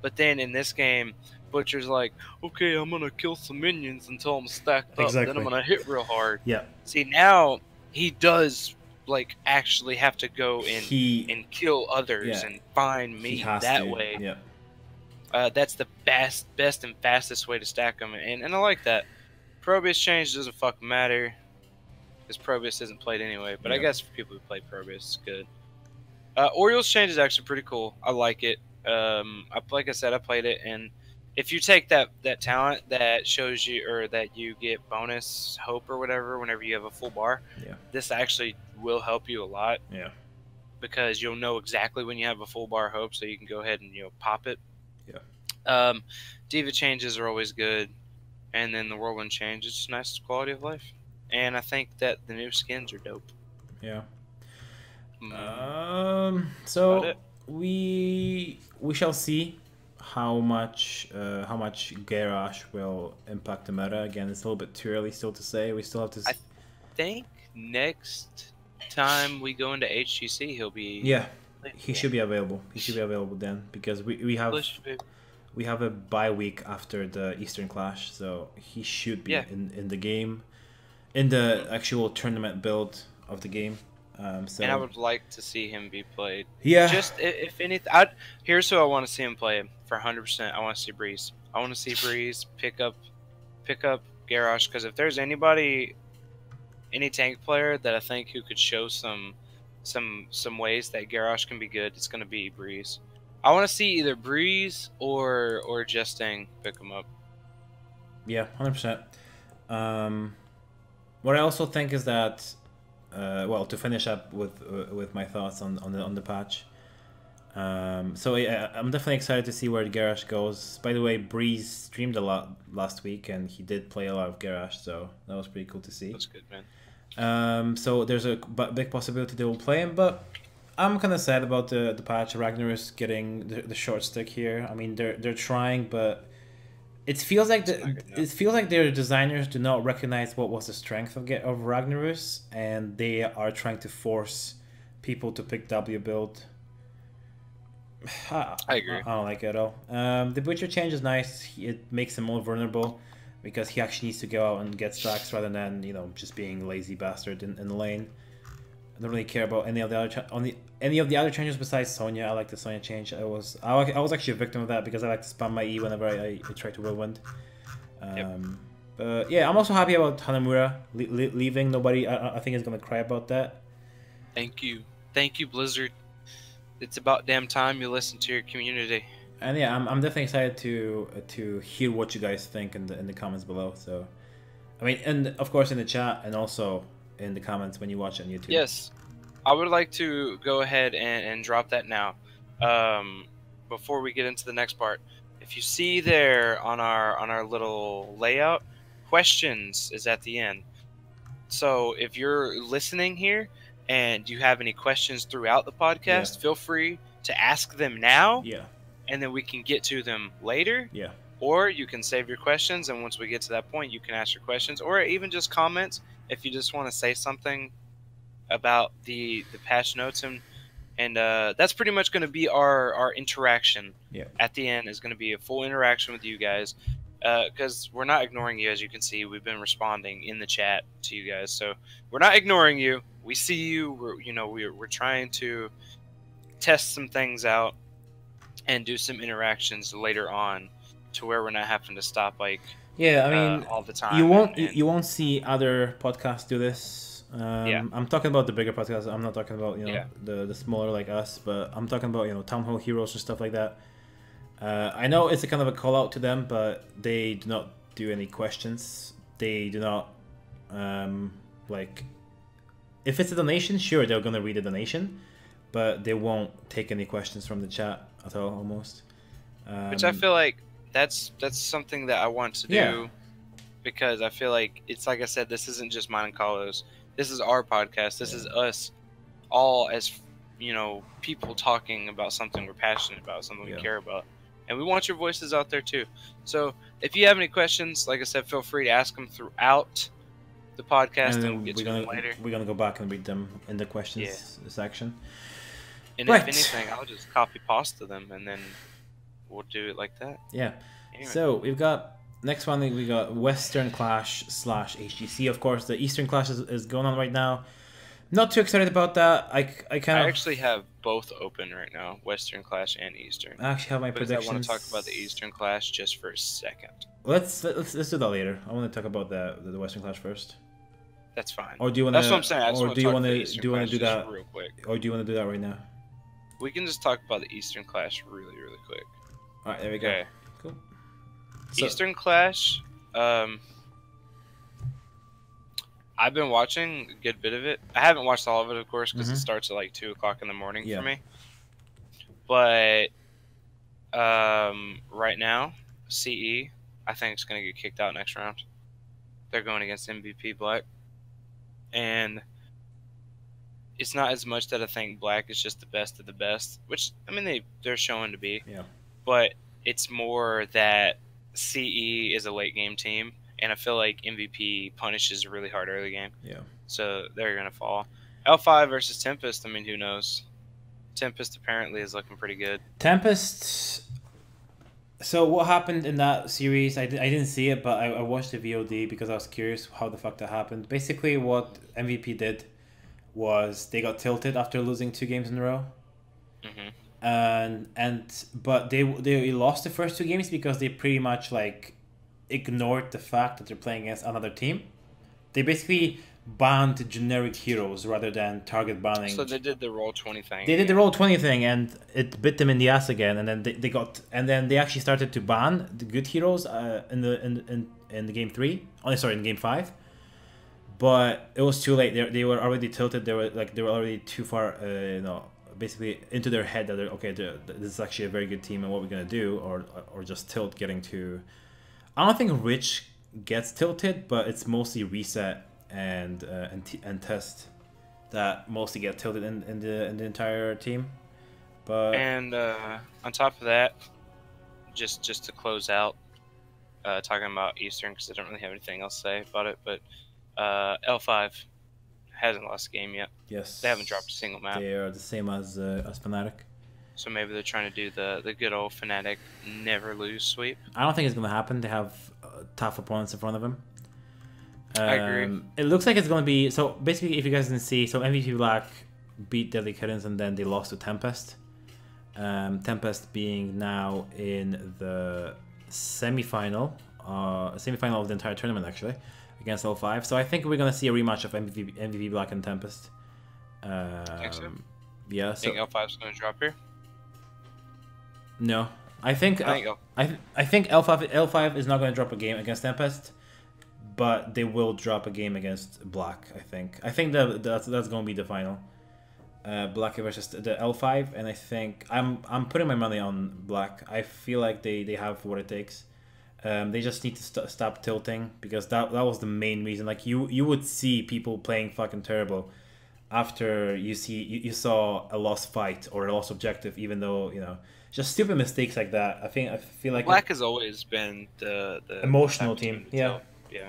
But then in this game, Butcher's like, okay, I'm going to kill some minions until I'm stacked up. Then I'm going to hit real hard. Yeah. See, now he does, like, actually have to go and kill others and find meat that way. Yeah. That's the best and fastest way to stack them. And I like that. Probius change doesn't fucking matter. Because Probius isn't played anyway. But I guess for people who play Probius, it's good. Oriole's change is actually pretty cool. I like it. Like I said, I played it, and if you take that talent that shows you, or that you get bonus hope or whatever whenever you have a full bar, this actually will help you a lot. Yeah. Because you'll know exactly when you have a full bar hope, so you can go ahead and pop it. Yeah. Diva changes are always good, and then the Whirlwind change is just nice quality of life, and I think that the new skins are dope. Yeah. So we shall see how much Garrosh will impact the meta. Again, it's a little bit too early still to say. We still have to. I think next time we go into HGC, he'll be. Yeah, he should be available. He should be available then because we have a bye week after the Eastern Clash, so he should be in the game, in the actual tournament build of the game. And I would like to see him be played. Yeah. Just if anything, here's who I want to see him play for 100%. I want to see Breeze. I want to see Breeze pick up Garrosh, because if there's any tank player that I think who could show some ways that Garrosh can be good, it's gonna be Breeze. I want to see either Breeze or Justing pick him up. Yeah, 100%. What I also think is that. Well, to finish up with my thoughts on the patch. So yeah, I'm definitely excited to see where Garrosh goes. By the way, Breeze streamed a lot last week, and he did play a lot of Garrosh, so that was pretty cool to see. That's good, man. So there's a big possibility they will play him, but I'm kind of sad about the patch. Ragnarus getting the short stick here. I mean, they're trying, but it feels like their designers do not recognize what was the strength of Ragnarus, and they are trying to force people to pick W build. I agree. I don't like it at all. The Butcher change is nice. It makes him more vulnerable because he actually needs to go out and get stacks rather than just being lazy bastard in the lane. I don't really care about any of the other changes besides Sonya. I like the Sonya change. I was actually a victim of that because I like to spam my E whenever I try to whirlwind. But yeah, I'm also happy about Hanamura leaving. Nobody, I think, is gonna cry about that. Thank you, Blizzard. It's about damn time you listen to your community. And yeah, I'm definitely excited to hear what you guys think in the comments below. So, I mean, and of course in the chat and also in the comments when you watch it on YouTube. Yes, I would like to go ahead and drop that now. Before we get into the next part, if you see there on our little layout, questions is at the end. So if you're listening here and you have any questions throughout the podcast, feel free to ask them now, Yeah. and then we can get to them later. Yeah. Or you can save your questions, and once we get to that point, you can ask your questions, or even just comments if you just want to say something about the patch notes, and that's pretty much going to be our interaction. Yeah. At the end is going to be a full interaction with you guys, because we're not ignoring you. As you can see, we've been responding in the chat to you guys, so we're not ignoring you. We see you. We're trying to test some things out and do some interactions later on, to where we're not having to stop Yeah, I mean, all the time. You won't see other podcasts do this. Yeah. I'm talking about the bigger podcasts. I'm not talking about Yeah. the smaller like us, but I'm talking about Town Hall Heroes and stuff like that. I know it's a kind of a call out to them, but they do not do any questions. They do not if it's a donation, sure, they're gonna read the donation, but they won't take any questions from the chat at all, almost. Which I feel like that's something that I want to do, Yeah. because I feel like it's like I said, this isn't just mine and Carlos. This is our podcast. This is us all as people talking about something we're passionate about, something we care about, and we want your voices out there too. So if you have any questions, like I said, feel free to ask them throughout the podcast, and we'll get to them later. We're gonna go back and read them in the questions section. And Right. if anything, I'll just copy pasta them, and then we'll do it like that. Yeah. Anyway. So we've got next one. We got Western Clash / HGC. Of course, the Eastern Clash is going on right now. Not too excited about that. I actually have both open right now, Western Clash and Eastern. I actually have my predictions. I want to talk about the Eastern Clash just for a second. Let's do that later. I want to talk about the Western Clash first. That's fine. Or do you want to? That's what I'm saying. Or do you want to do that real quick? Or do you want to do that right now? We can just talk about the Eastern Clash really, really quick. All right, there we go. Cool. So, Eastern Clash. I've been watching a good bit of it. I haven't watched all of it, of course, because it starts at like 2 o'clock in the morning for me. But right now, CE, I think it's going to get kicked out next round. They're going against MVP Black, and it's not as much that I think Black is just the best of the best, which I mean they're showing to be. Yeah. But it's more that CE is a late game team, and I feel like MVP punishes really hard early game. Yeah. So they're gonna fall. L5 versus Tempest. I mean, who knows? Tempest apparently is looking pretty good. Tempest. So what happened in that series? I didn't see it, but I watched the VOD because I was curious how the fuck that happened. Basically, what MVP did was they got tilted after losing 2 games in a row. But they lost the first 2 games because they pretty much ignored the fact that they're playing against another team. They basically banned generic heroes rather than target banning. So they did the Roll20 thing. They did the Roll20 thing, and it bit them in the ass again. And then they actually started to ban the good heroes in the game 3. Oh, sorry, in game 5. But it was too late. They were already tilted. They were already too far. Basically into their head that this is actually a very good team, and what we're gonna do, or just tilt getting to. I don't think Rich gets tilted, but it's mostly Reset and Test that mostly get tilted in the entire team. But on top of that, just to close out, talking about Eastern, because I don't really have anything else to say about it, but L5 hasn't lost a game yet. Yes. They haven't dropped a single map. They are the same as Fnatic. So maybe they're trying to do the good old Fnatic never lose sweep. I don't think it's gonna happen. They have tough opponents in front of them. I agree. It looks like it's gonna be so. Basically, if you guys didn't see, so MVP Black beat Deadly Kittens and then they lost to Tempest. Tempest being now in the semi-final of the entire tournament actually against L5. So I think we're gonna see a rematch of MVP Black and Tempest. Think so? Yeah. So think L5's gonna drop here? No, I think L5 is not gonna drop a game against Tempest, but they will drop a game against Black. I think that's gonna be the final. Black versus the L5, and I think I'm putting my money on Black. I feel like they have what it takes. They just need to stop tilting, because that was the main reason. Like you would see people playing fucking terrible after you saw a lost fight or a lost objective, even though just stupid mistakes like that. I feel like Black has always been the emotional type of team. to Yeah. tell. Yeah.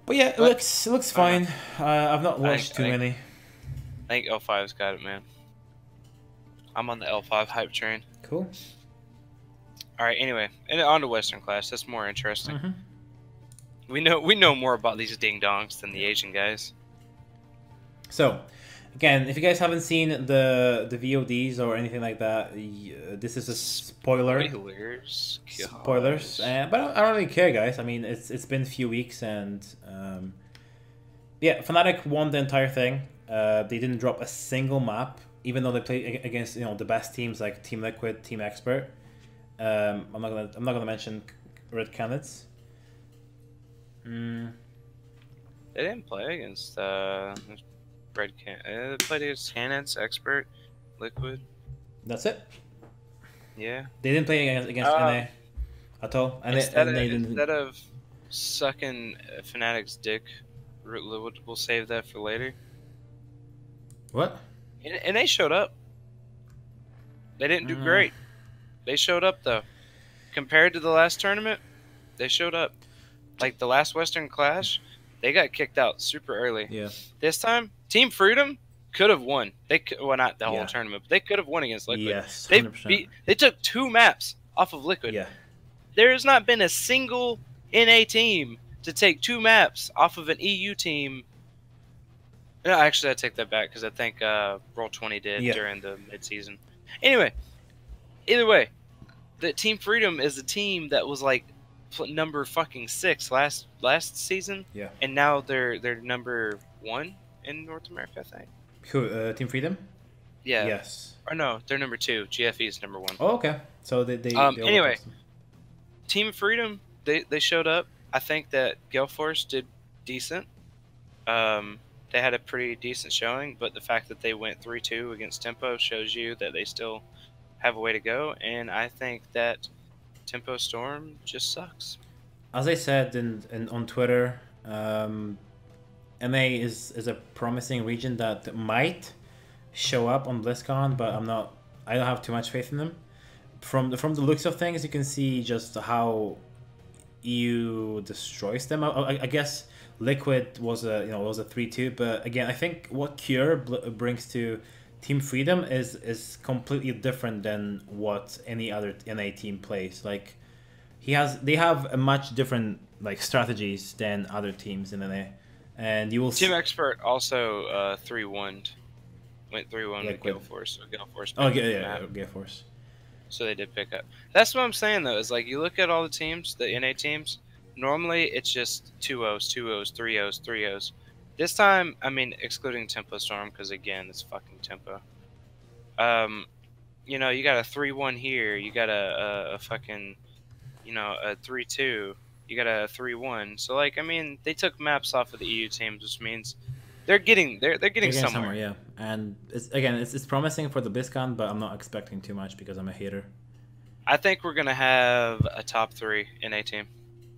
But yeah, it looks fine. I've not watched too many. I think L5's got it, man. I'm on the L5 hype train. Cool. All right. Anyway, and on to Western class. That's more interesting. Mm-hmm. We know more about these ding dongs than the Asian guys. So, again, if you guys haven't seen the VODs or anything like that, this is a spoiler. Spoilers. But I don't really care, guys. I mean, it's been a few weeks, and yeah, Fnatic won the entire thing. They didn't drop a single map, even though they played against the best teams like Team Liquid, Team Expert. I'm not gonna mention Red Canids. They didn't play against Red Can. They played against Canids, Expert, Liquid. That's it. Yeah. They didn't play against NA at all. And instead of sucking Fnatic's dick, we'll save that for later. What? And they showed up. They didn't do great. They showed up though. Compared to the last tournament, they showed up. Like the last Western Clash, they got kicked out super early. Yeah. This time, Team Freedom could have won. Well, not the whole tournament, but they could have won against Liquid. Yes, 100%. They took 2 maps off of Liquid. Yeah. There has not been a single NA team to take 2 maps off of an EU team. No, actually, I take that back because I think Roll20 did during the midseason. Anyway, either way, the Team Freedom is a team that was like number fucking 6 last season. Yeah. And now they're number 1 in North America, I think. Who? Team Freedom? Yeah. Yes. Or no, they're number 2. GFE is number 1. Oh, okay. So they anyway, Team Freedom, they showed up. I think that Gale Force did decent. They had a pretty decent showing, but the fact that they went 3-2 against Tempo shows you that they still have a way to go, and I think that Tempo Storm just sucks. As I said on Twitter, NA is a promising region that might show up on BlizzCon, but I don't have too much faith in them. From the looks of things, you can see just how EU destroys them. I guess Liquid was a 3-2, but again, I think what Cure brings to Team Freedom is completely different than what any other NA team plays. Like they have a much different like strategies than other teams in NA, and you will Team Expert also 3-1 went 3-1 with Gale Force. Gale Force. Gale Force. So they did pick up. That's what I'm saying though. Is like you look at all the teams, the NA teams. Normally it's just 2-0s, 2-0s, 3-0s, 3-0s. This time, I mean, excluding Tempo Storm, because again, it's fucking Tempo. You got a 3-1 here. You got a fucking, a 3-2. You got a 3-1. So like, I mean, they took maps off of the EU teams, which means they're getting somewhere. Yeah, and it's promising for the BlizzCon, but I'm not expecting too much because I'm a hater. I think we're gonna have a top 3 NA team.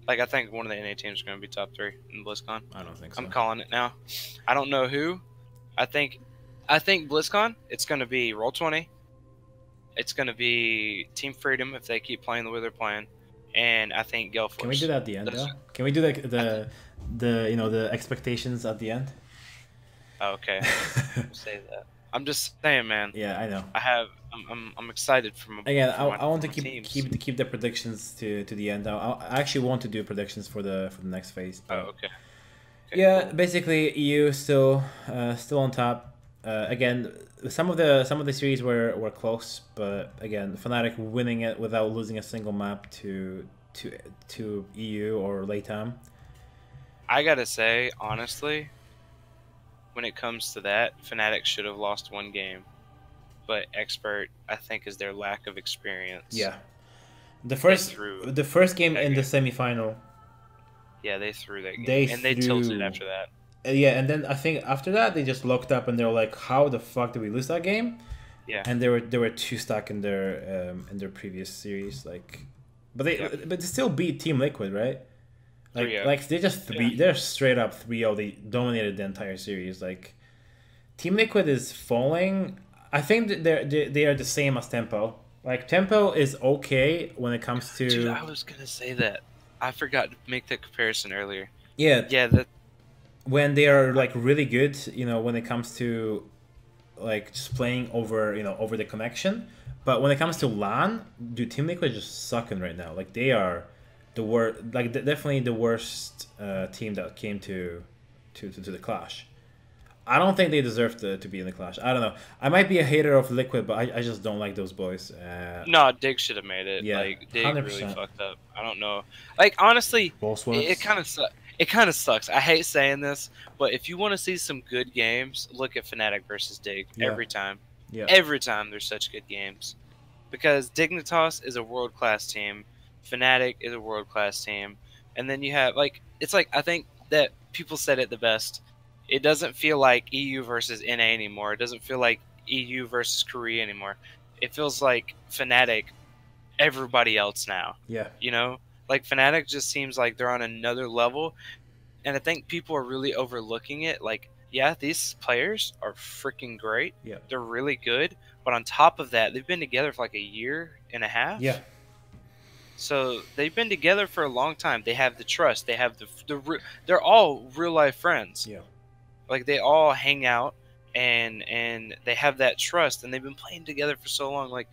Like, I think one of the NA teams is going to be top 3 in BlizzCon. I don't think so. I'm calling it now. I don't know who. I think BlizzCon, it's going to be Roll20. It's going to be Team Freedom if they keep playing the way they're playing. And I think Gale Force. Can we do that at the end, though? Can we do the expectations at the end? Oh, okay. We'll say that. I'm just saying, man. Yeah, I know. I'm excited from again. I want to keep the predictions to the end. I actually want to do predictions for the next phase. Oh, okay. Yeah, cool. Basically EU still on top. Again, some of the series were close, but again, Fnatic winning it without losing a single map to EU or LATAM. I gotta say, honestly, when it comes to that, Fnatic should have lost 1 game. But Expert, I think, is their lack of experience. Yeah. The first game in the semifinal. Yeah, they threw that game. They tilted after that. Yeah, and then I think after that, they just looked up and they were like, how the fuck did we lose that game? Yeah. And they were too stuck in their previous series. But they still beat Team Liquid, right? Like they just they're straight up 3-0. They dominated the entire series. Like Team Liquid is falling. I think that they are the same as Tempo. Like Tempo is okay when it comes to. Dude, I was gonna say that. I forgot to make that comparison earlier. Yeah. Yeah. That. When they are like really good, when it comes to like just playing over, over the connection. But when it comes to LAN, dude, Team Liquid is just sucking right now. Like they are the worst, like definitely the worst team that came to the Clash. I don't think they deserve to be in the Clash. I don't know. I might be a hater of Liquid, but I just don't like those boys. No, Dig should have made it. Yeah, like Dig 100%. really fucked up. I don't know. Like honestly, it kind of sucks. It kind of sucks. I hate saying this, but if you want to see some good games, look at Fnatic versus Dig every time. Yeah. Every time there's such good games, because Dignitas is a world class team, Fnatic is a world class team, and then you have I think that people said it the best. It doesn't feel like EU versus NA anymore. It doesn't feel like EU versus Korea anymore. It feels like Fnatic, everybody else now. Yeah. Like Fnatic just seems like they're on another level, and I think people are really overlooking it. Like, yeah, these players are freaking great. Yeah. They're really good, but on top of that, they've been together for like a year and a half. Yeah. So they've been together for a long time. They have the trust. They have they're all real life friends. Yeah. Like they all hang out and they have that trust, and they've been playing together for so long. Like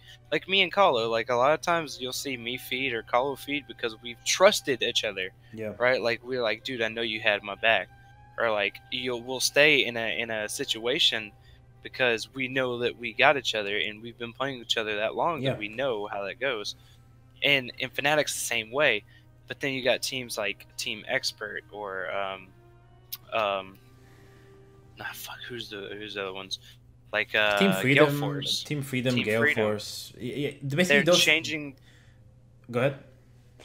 me and Kalo, like a lot of times you'll see me feed or Kalo feed because we've trusted each other. Yeah. Right? Like we're like, dude, I know you had my back. Or like we'll stay in a situation because we know that we got each other and we've been playing with each other that long that we know how that goes. And in Fnatic's the same way. But then you got teams like Team Expert or who's the other ones? Like Team Freedom, Gale Force. Team Freedom, Gale Force. Yeah, basically they're changing. Go ahead.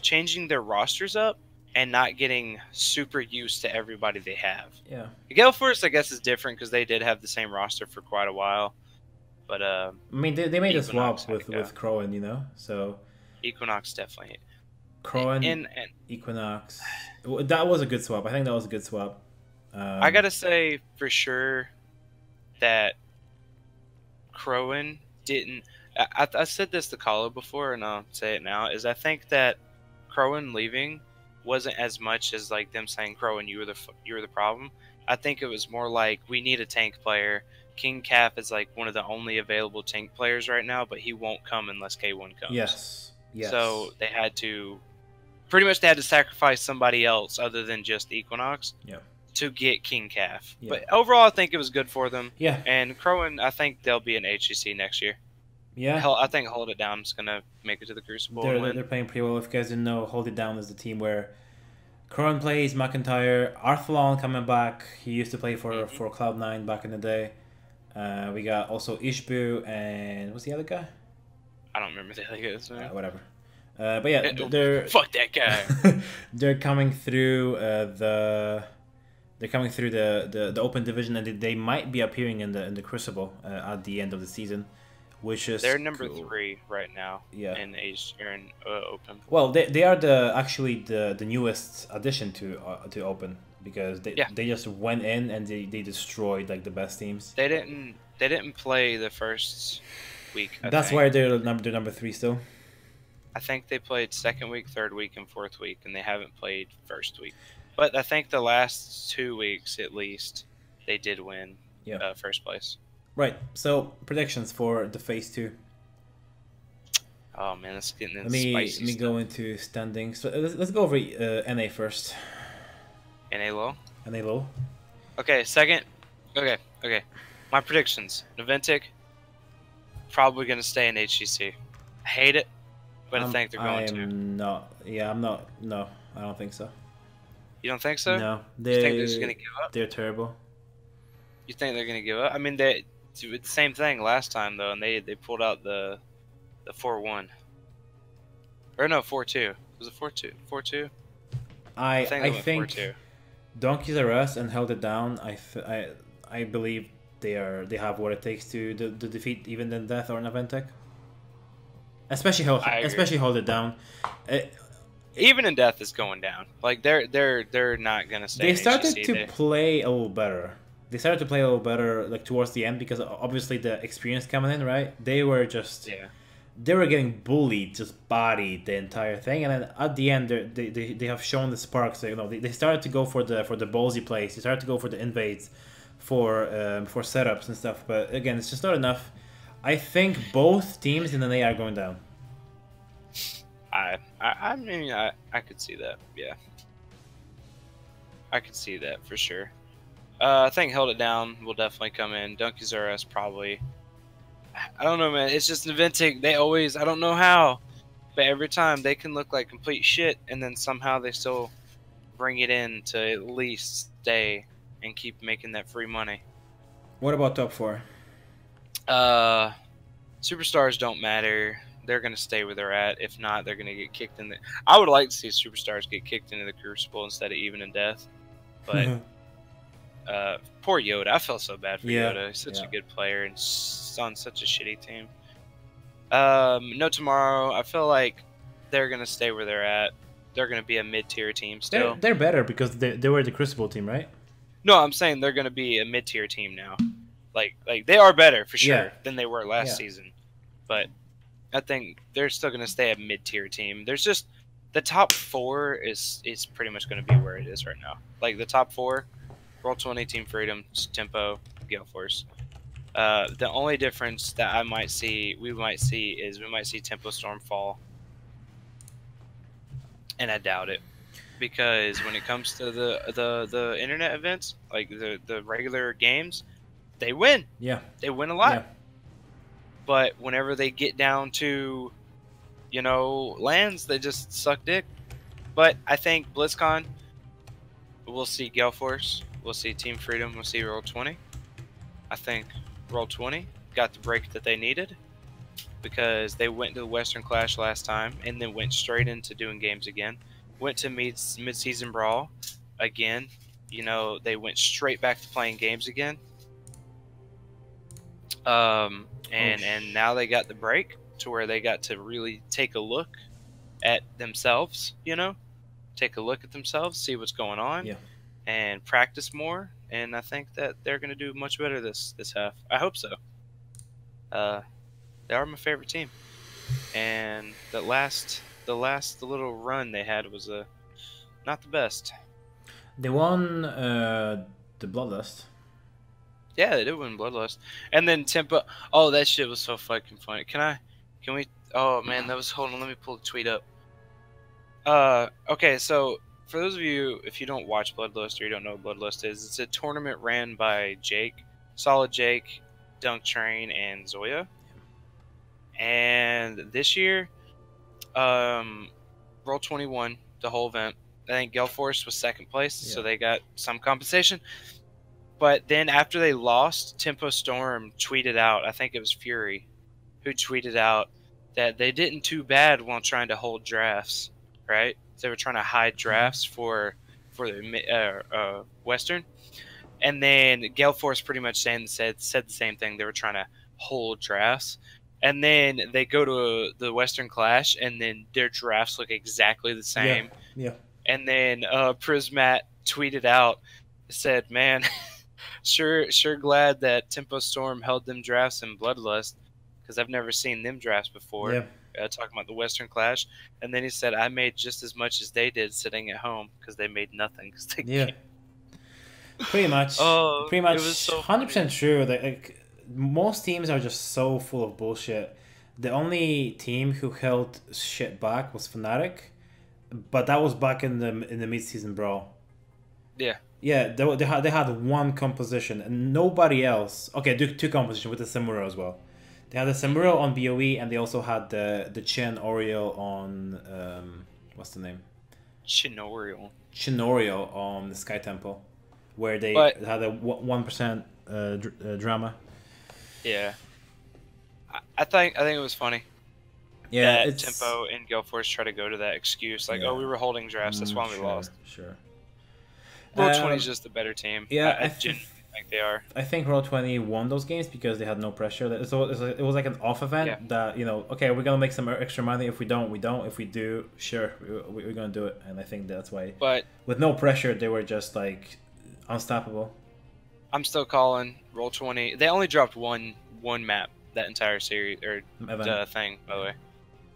Changing their rosters up and not getting super used to everybody they have. Yeah. Gale Force, I guess, is different because they did have the same roster for quite a while. But I mean, they made a Equinox swap with Crowan, so. Equinox definitely. Crowan, and Equinox. That was a good swap. I think that was a good swap. I gotta say for sure that Crowan didn't. I said this to Kalo before, and I'll say it now. Is I think that Crowan leaving wasn't as much as like them saying, "Crowan, you were the problem." I think it was more like we need a tank player. King Calf is like one of the only available tank players right now, but he won't come unless K1 comes. Yes. So they had to sacrifice somebody else other than just Equinox. Yeah. To get King Calf. Yeah. But overall, I think it was good for them. Yeah. And Crowan, I think they'll be in HGC next year. Yeah. Hell, I think Hold It Down is going to make it to the Crucible and win. They're playing pretty well. If you guys didn't know, Hold It Down is the team where Crowan plays, McIntyre, Arthalon coming back. He used to play for Cloud9 back in the day. We got also Ishbu and what's the other guy? I don't remember the other guys. Whatever. But yeah, they're fuck that guy. They're coming through the open division, and they might be appearing in the Crucible at the end of the season, which is they're number 3 right now. Yeah. In open. Well, they are the newest addition to open because they just went in and they destroyed like the best teams. They didn't play the first week. That's why they're number 3 still. I think they played second week, third week, and fourth week, and they haven't played first week. But I think the last 2 weeks, at least, they did win first place. Right. So, predictions for the Phase 2. Oh, man, that's getting into spicy stuff. Let me go into standings. So, let's go over NA first. NA low? NA low. Okay, second. Okay. My predictions. Noventic, probably going to stay in HGC. I hate it, but I think they're going to. I'm not. No, I don't think so. You don't think so? No. You think they're just going to give up? They're terrible. You think they're going to give up? I mean, they did the same thing last time, though, and they pulled out the 4-1. Or no, 4-2. Was it 4-2? 4-2? I think Donkeys R Us and Held It Down. I believe they have what it takes to defeat even then Death or Naventek. Especially Hold It Down. Even in Death is going down. Like they're not gonna stay. They started in HGC, to play a little better. they started to play a little better like towards the end because obviously the experience coming in, right? They were just they were getting bullied, just bodied the entire thing, and then at the end they have shown the sparks. You know, they started to go for the ballsy plays. They started to go for the invades, for setups and stuff. But again, it's just not enough. I think both teams in the NA are going down. I mean I could see that. Yeah, I could see that for sure. I think Held It Down will definitely come in. Donkey's R Us probably. I don't know, man. It's just Inventing. They always, I don't know how, but every time they can look like complete shit, and then somehow they still bring it in to at least stay and keep making that free money. What about top 4? Superstars don't matter. They're gonna stay where they're at. If not, they're gonna get kicked in the. I would like to see Superstars get kicked into the Crucible instead of Even in Death, but. Poor Yoda. I felt so bad for Yoda. He's such a good player and on such a shitty team. No Tomorrow. I feel like they're gonna stay where they're at. They're gonna be a mid-tier team still. They're better because they were the Crucible team, right? No, I'm saying they're gonna be a mid-tier team now. Like they are better for sure than they were last season. But I think they're still gonna stay a mid-tier team. There's just the top 4 is pretty much gonna be where it is right now. Like the top 4. Roll20, Team Freedom, Tempo, Gale Force. The only difference that we might see Tempo Storm fall, and I doubt it, because when it comes to the internet events, like the regular games, they win. Yeah, they win a lot. Yeah. But whenever they get down to, lands, they just suck dick. But I think Blizzcon, we'll see Gale Force. We'll see Team Freedom. We'll see Roll20. I think Roll20 got the break that they needed because they went to the Western Clash last time and then went straight into doing games again. Went to mid-season brawl again. They went straight back to playing games again. And now they got the break to where they got to really take a look at themselves. Take a look at themselves, see what's going on. Yeah. And practice more, and I think that they're going to do much better this half. I hope so. They are my favorite team, and the little run they had was not the best. They won the Bloodlust. Yeah, they did win Bloodlust, and then Tempo. Oh, that shit was so fucking funny. Can we? Oh man, that was. Hold on, let me pull the tweet up. Okay, so. For those of you, if you don't watch Bloodlust or you don't know what Bloodlust is, it's a tournament ran by Jake, Solid Jake, Dunk Train, and Zoya. And this year, Roll20 won the whole event. I think Gale Force was second place, so they got some compensation. But then after they lost, Tempo Storm tweeted out, I think it was Fury, who tweeted out that they didn't too bad while trying to hold drafts, right? They were trying to hide drafts for the Western, and then Gale Force pretty much said the same thing. They were trying to hold drafts, and then they go to the Western Clash, and then their drafts look exactly the same. Yeah. And then Prismat tweeted out, said, "Man, sure glad that Tempo Storm held them drafts in Bloodlust, because I've never seen them drafts before." Yeah. Talking about the Western Clash, and then he said, "I made just as much as they did sitting at home because they made nothing." Pretty much. Pretty much. It was so 100% true. Like most teams are just so full of bullshit. The only team who held shit back was Fnatic, but that was back in the mid-season brawl. Yeah. Yeah, they had one composition and nobody else. Okay, two composition with the Samuro as well. They had the Samuro on BOE, and they also had the Chen Oriole on what's the name? Chinorial on the Sky Temple, where they had a 1% drama. Yeah, I think it was funny. Yeah, that Tempo and Gale Force try to go to that excuse, like, we were holding drafts, that's why we lost. Sure. Roll20 is just a better team. Yeah, I genuinely think they are. I think Roll20 won those games because they had no pressure. So it was like an off event that, okay, we're going to make some extra money. If we don't, we don't. If we do, sure, we're going to do it. And I think that's why. But with no pressure, they were just like unstoppable. I'm still calling Roll20. They only dropped one map that entire series or thing. By the way,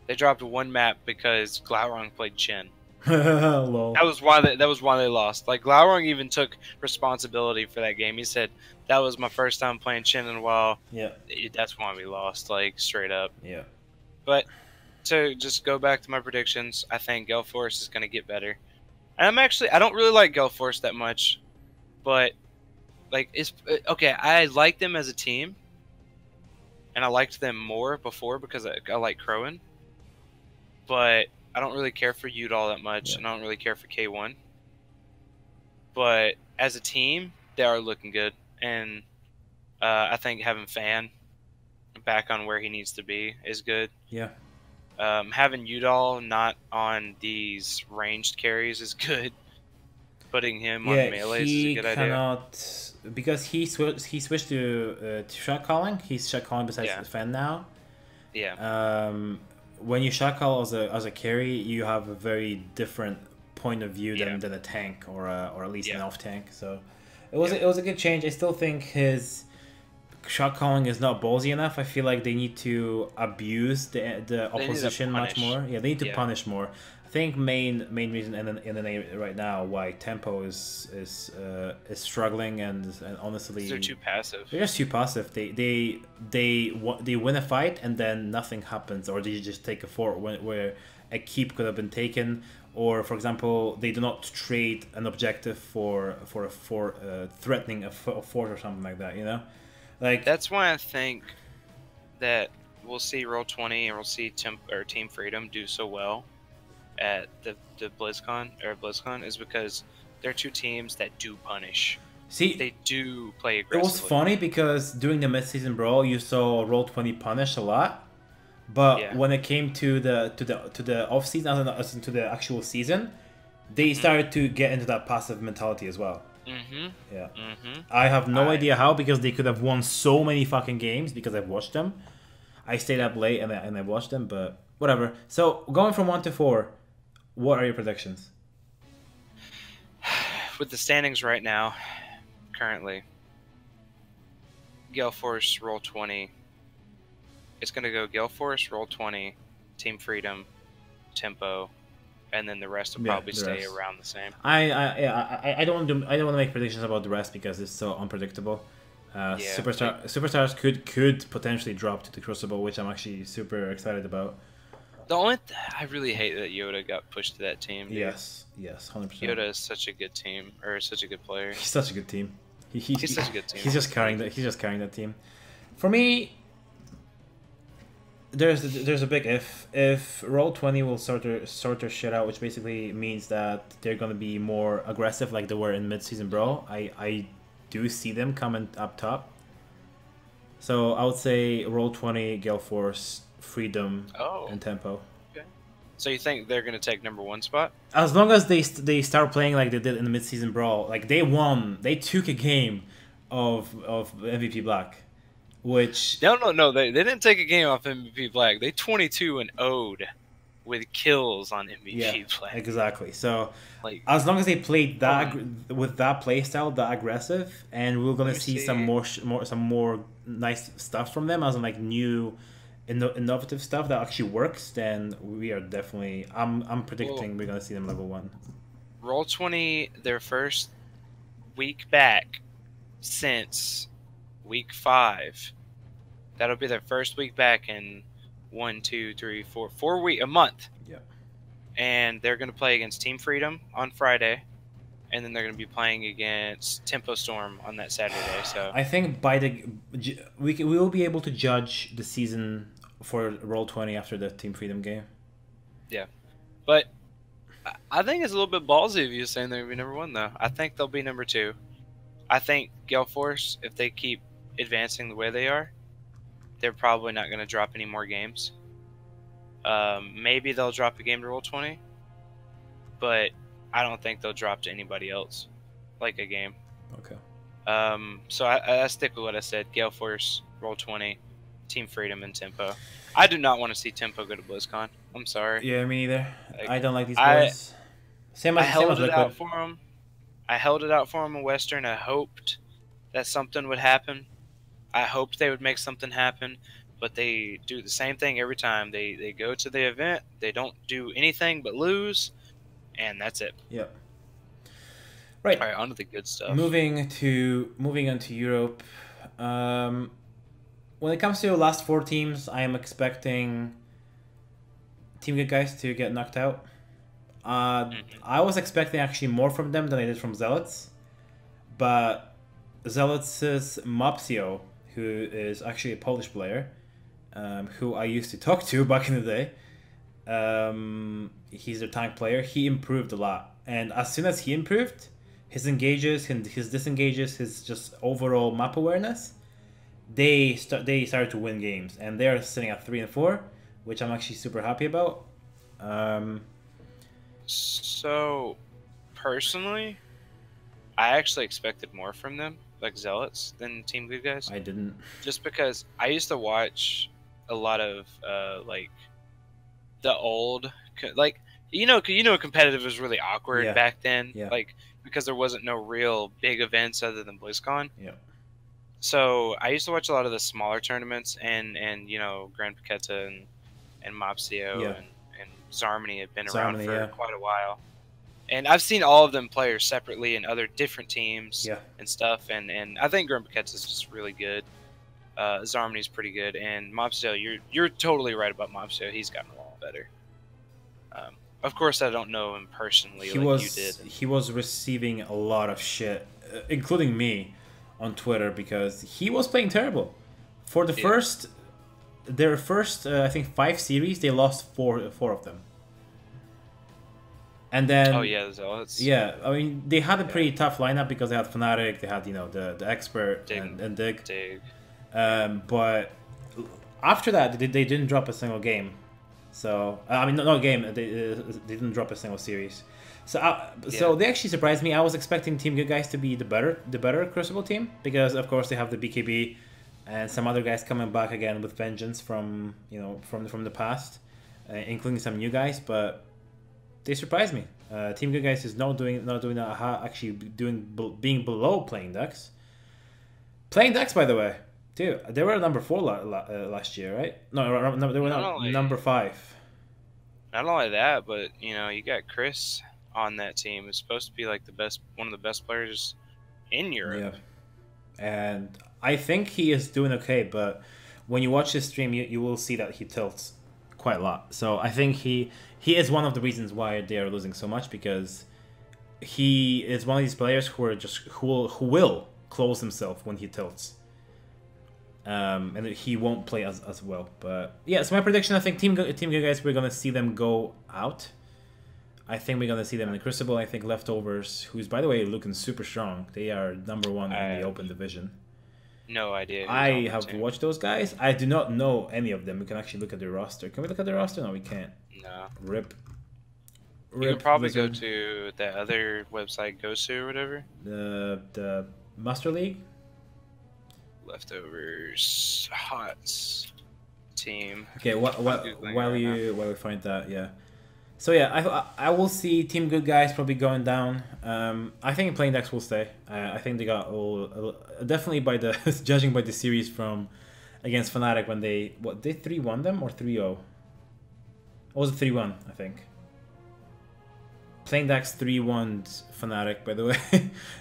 they dropped one map because Glaurung played Chen. Lol. That was why they lost. Like Glaurung even took responsibility for that game. He said that was my first time playing Chen in a while. Yeah. That's why we lost. Like straight up. Yeah. But to just go back to my predictions, I think Gale Force is going to get better. And I don't really like Gale Force that much, but like it's okay. I like them as a team, and I liked them more before because I like Crowan, but I don't really care for Udall that much, and I don't really care for K1. But as a team, they are looking good, and I think having Fan back on where he needs to be is good. Yeah. Having Udall not on these ranged carries is good. Putting him on melees is a good idea. Because he switched to shot calling. He's shot calling besides Fan now. Yeah. When you shot call as a carry, you have a very different point of view than a tank or at least an off tank. So it was a good change. I still think his shot calling is not ballsy enough. I feel like they need to abuse the opposition much more. Yeah, they need to punish more. I think main reason in the right now why Tempo is struggling and honestly they're too passive. They're just too passive. They win a fight and then nothing happens, or they just take a fort where a keep could have been taken, or for example they do not trade an objective for threatening a fort or something like that. You know. Like that's why I think that we'll see Roll20 and we'll see Team Freedom do so well at the BlizzCon is because they're two teams that do punish. See, they do play aggressively. It was funny because during the mid-season brawl, you saw Roll20 punish a lot, but when it came to the off season, as into the actual season, they started to get into that passive mentality as well. Yeah. I have no idea how, because they could have won so many fucking games because I've watched them. I stayed up late and I watched them, but whatever. So going from 1 to 4, what are your predictions? With the standings right now, currently, Gale Force Roll20. It's gonna go Gale Force Roll20, Team Freedom, Tempo. And then the rest will probably stay around the same. I don't want to make predictions about the rest because it's so unpredictable. Superstars could potentially drop to the Crucible, which I'm actually super excited about. I really hate that Yoda got pushed to that team. Dude. Yes, 100%. Yoda is such a good team, or such a good player. He's such a good team. He's such a good team. He's just carrying that team. For me, there's a big if Roll20 will sort their shit out, which basically means that they're gonna be more aggressive like they were in mid-season brawl. I do see them coming up top. So I would say Roll20, Gale Force, Freedom, and Tempo. Okay. So you think they're gonna take #1 spot? As long as they start playing like they did in the mid-season brawl, like they took a game of MVP Black. Which no, they didn't take a game off MVP Black. They 22-0'd with kills on MVP Black. Exactly. So as long as they played that with that playstyle, that aggressive, and we're gonna see some more nice stuff from them, as in like new, innovative stuff that actually works, then we are definitely. I'm predicting we're gonna see them level 1. Roll20, their first week back since week 5. That'll be their first week back in 1, 2, 3, 4 a month. Yeah. And they're going to play against Team Freedom on Friday, and then they're going to be playing against Tempo Storm on that Saturday. So I think we will be able to judge the season for Roll20 after the Team Freedom game. Yeah, but I think it's a little bit ballsy of you saying they're going to be #1 though. I think they'll be #2. I think Gale Force, if they keep advancing the way they are, they're probably not going to drop any more games. Maybe they'll drop a game to Roll20, but I don't think they'll drop to anybody else, like a game. Okay. So I stick with what I said. Gale Force, Roll20, Team Freedom, and Tempo. I do not want to see Tempo go to BlizzCon. I'm sorry. Yeah, me neither. I don't like these boys. I held it out for them. I held it out for them in Western. I hoped that something would happen. I hoped they would make something happen, but they do the same thing every time. They go to the event, they don't do anything but lose, and that's it. Yep. Right. All right, on to the good stuff. Moving on to Europe. When it comes to the last 4 teams, I am expecting Team Good Guys to get knocked out. I was expecting actually more from them than I did from Zealots, but Zealots' Mopsio, who is actually a Polish player, who I used to talk to back in the day, he's a tank player. He improved a lot, and as soon as he improved, his engages, his disengages, his just overall map awareness, they started to win games, and they are sitting at 3 and 4, which I'm actually super happy about. So, personally, I actually expected more from them, like Zealots, than Team Good Guys. I didn't. Just because I used to watch a lot of like the old, like competitive was really awkward back then. Yeah. Like because there wasn't no real big events other than BlizzCon. Yeah. So I used to watch a lot of the smaller tournaments, and Grand Paqueta and Mopsio and Zarmany have been around for quite a while. And I've seen all of them players separately in other different teams and stuff, and I think Grand Paqueta is just really good. Zarmany's pretty good, and Mopsio, you're totally right about Mopsio. He's gotten a lot better. Of course, I don't know him personally you did. He was receiving a lot of shit, including me, on Twitter because he was playing terrible. For the their first I think 5 series, they lost four of them. And then I mean they had a pretty tough lineup because they had Fnatic, they had the expert and Dig. But after that they didn't drop a single game. So I mean not a game, they didn't drop a single series. So they actually surprised me. I was expecting Team Good Guys to be the better Crucible team because of course they have the BKB and some other guys coming back again with vengeance from the past, including some new guys. But they surprised me. Team Good Guys is not doing that. Actually being below Playing Ducks. Playing Ducks, by the way, too. They were number 4 last year, right? No, they were number 5. Not only that, but you got Chris on that team. It's supposed to be like one of the best players in Europe. Yeah, and I think he is doing okay. But when you watch his stream, you will see that he tilts quite a lot. So I think he is one of the reasons why they are losing so much, because he is one of these players who will close himself when he tilts. And he won't play as well. But yeah, so my prediction, I think Team Good Guys, we're gonna see them go out. I think we're gonna see them in the Crucible. I think Leftovers, who's by the way looking super strong, they are number 1 in the open division. No idea. I have watched those guys. I do not know any of them. We can actually look at their roster. Can we look at their roster? No, we can't. No. Rip. You can probably go to that other website, Gosu or whatever. The Master League. Leftovers Hots team. Okay, while you find that, yeah. So yeah, I will see Team Good Guys probably going down. I think Playing Decks will stay. I think they got definitely judging by the series from against Fnatic when they 3-1 them or 3-0. Or was it 3-1? I think. Playing Decks 3-1 Fnatic, by the way,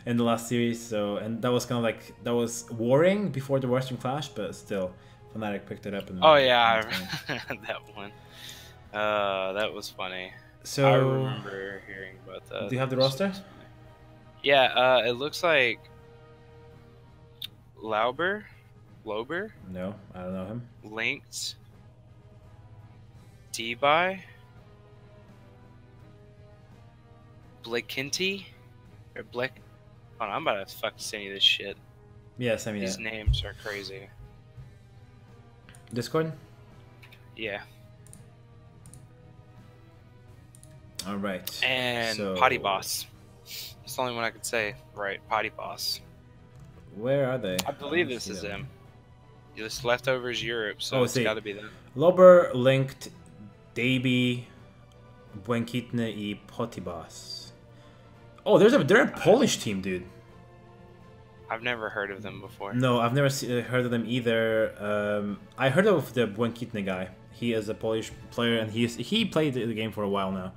in the last series. So that was kind of that was warring before the Western Clash, but still, Fnatic picked it up. I remember that one. That was funny. So I remember hearing about that. Do you have the roster? Yeah, it looks like Lober? No, I don't know him. Linked. D-Buy? Blakinty? Or Black... Oh, I'm about to fucking send you this shit. Yeah, send me These names are crazy. Discord? Yeah. Alright. And Potty Boss. That's the only one I could say. Right, Potty Boss. Where are they? I believe this is him. This Leftovers Europe, so it's got to be them. Lober, Linked, Davey, Błękitny I Potty Boss. Oh, they're a Polish team, dude. I've never heard of them before. No, I've never heard of them either. I heard of the Błękitny guy. He is a Polish player, and he played the game for a while now.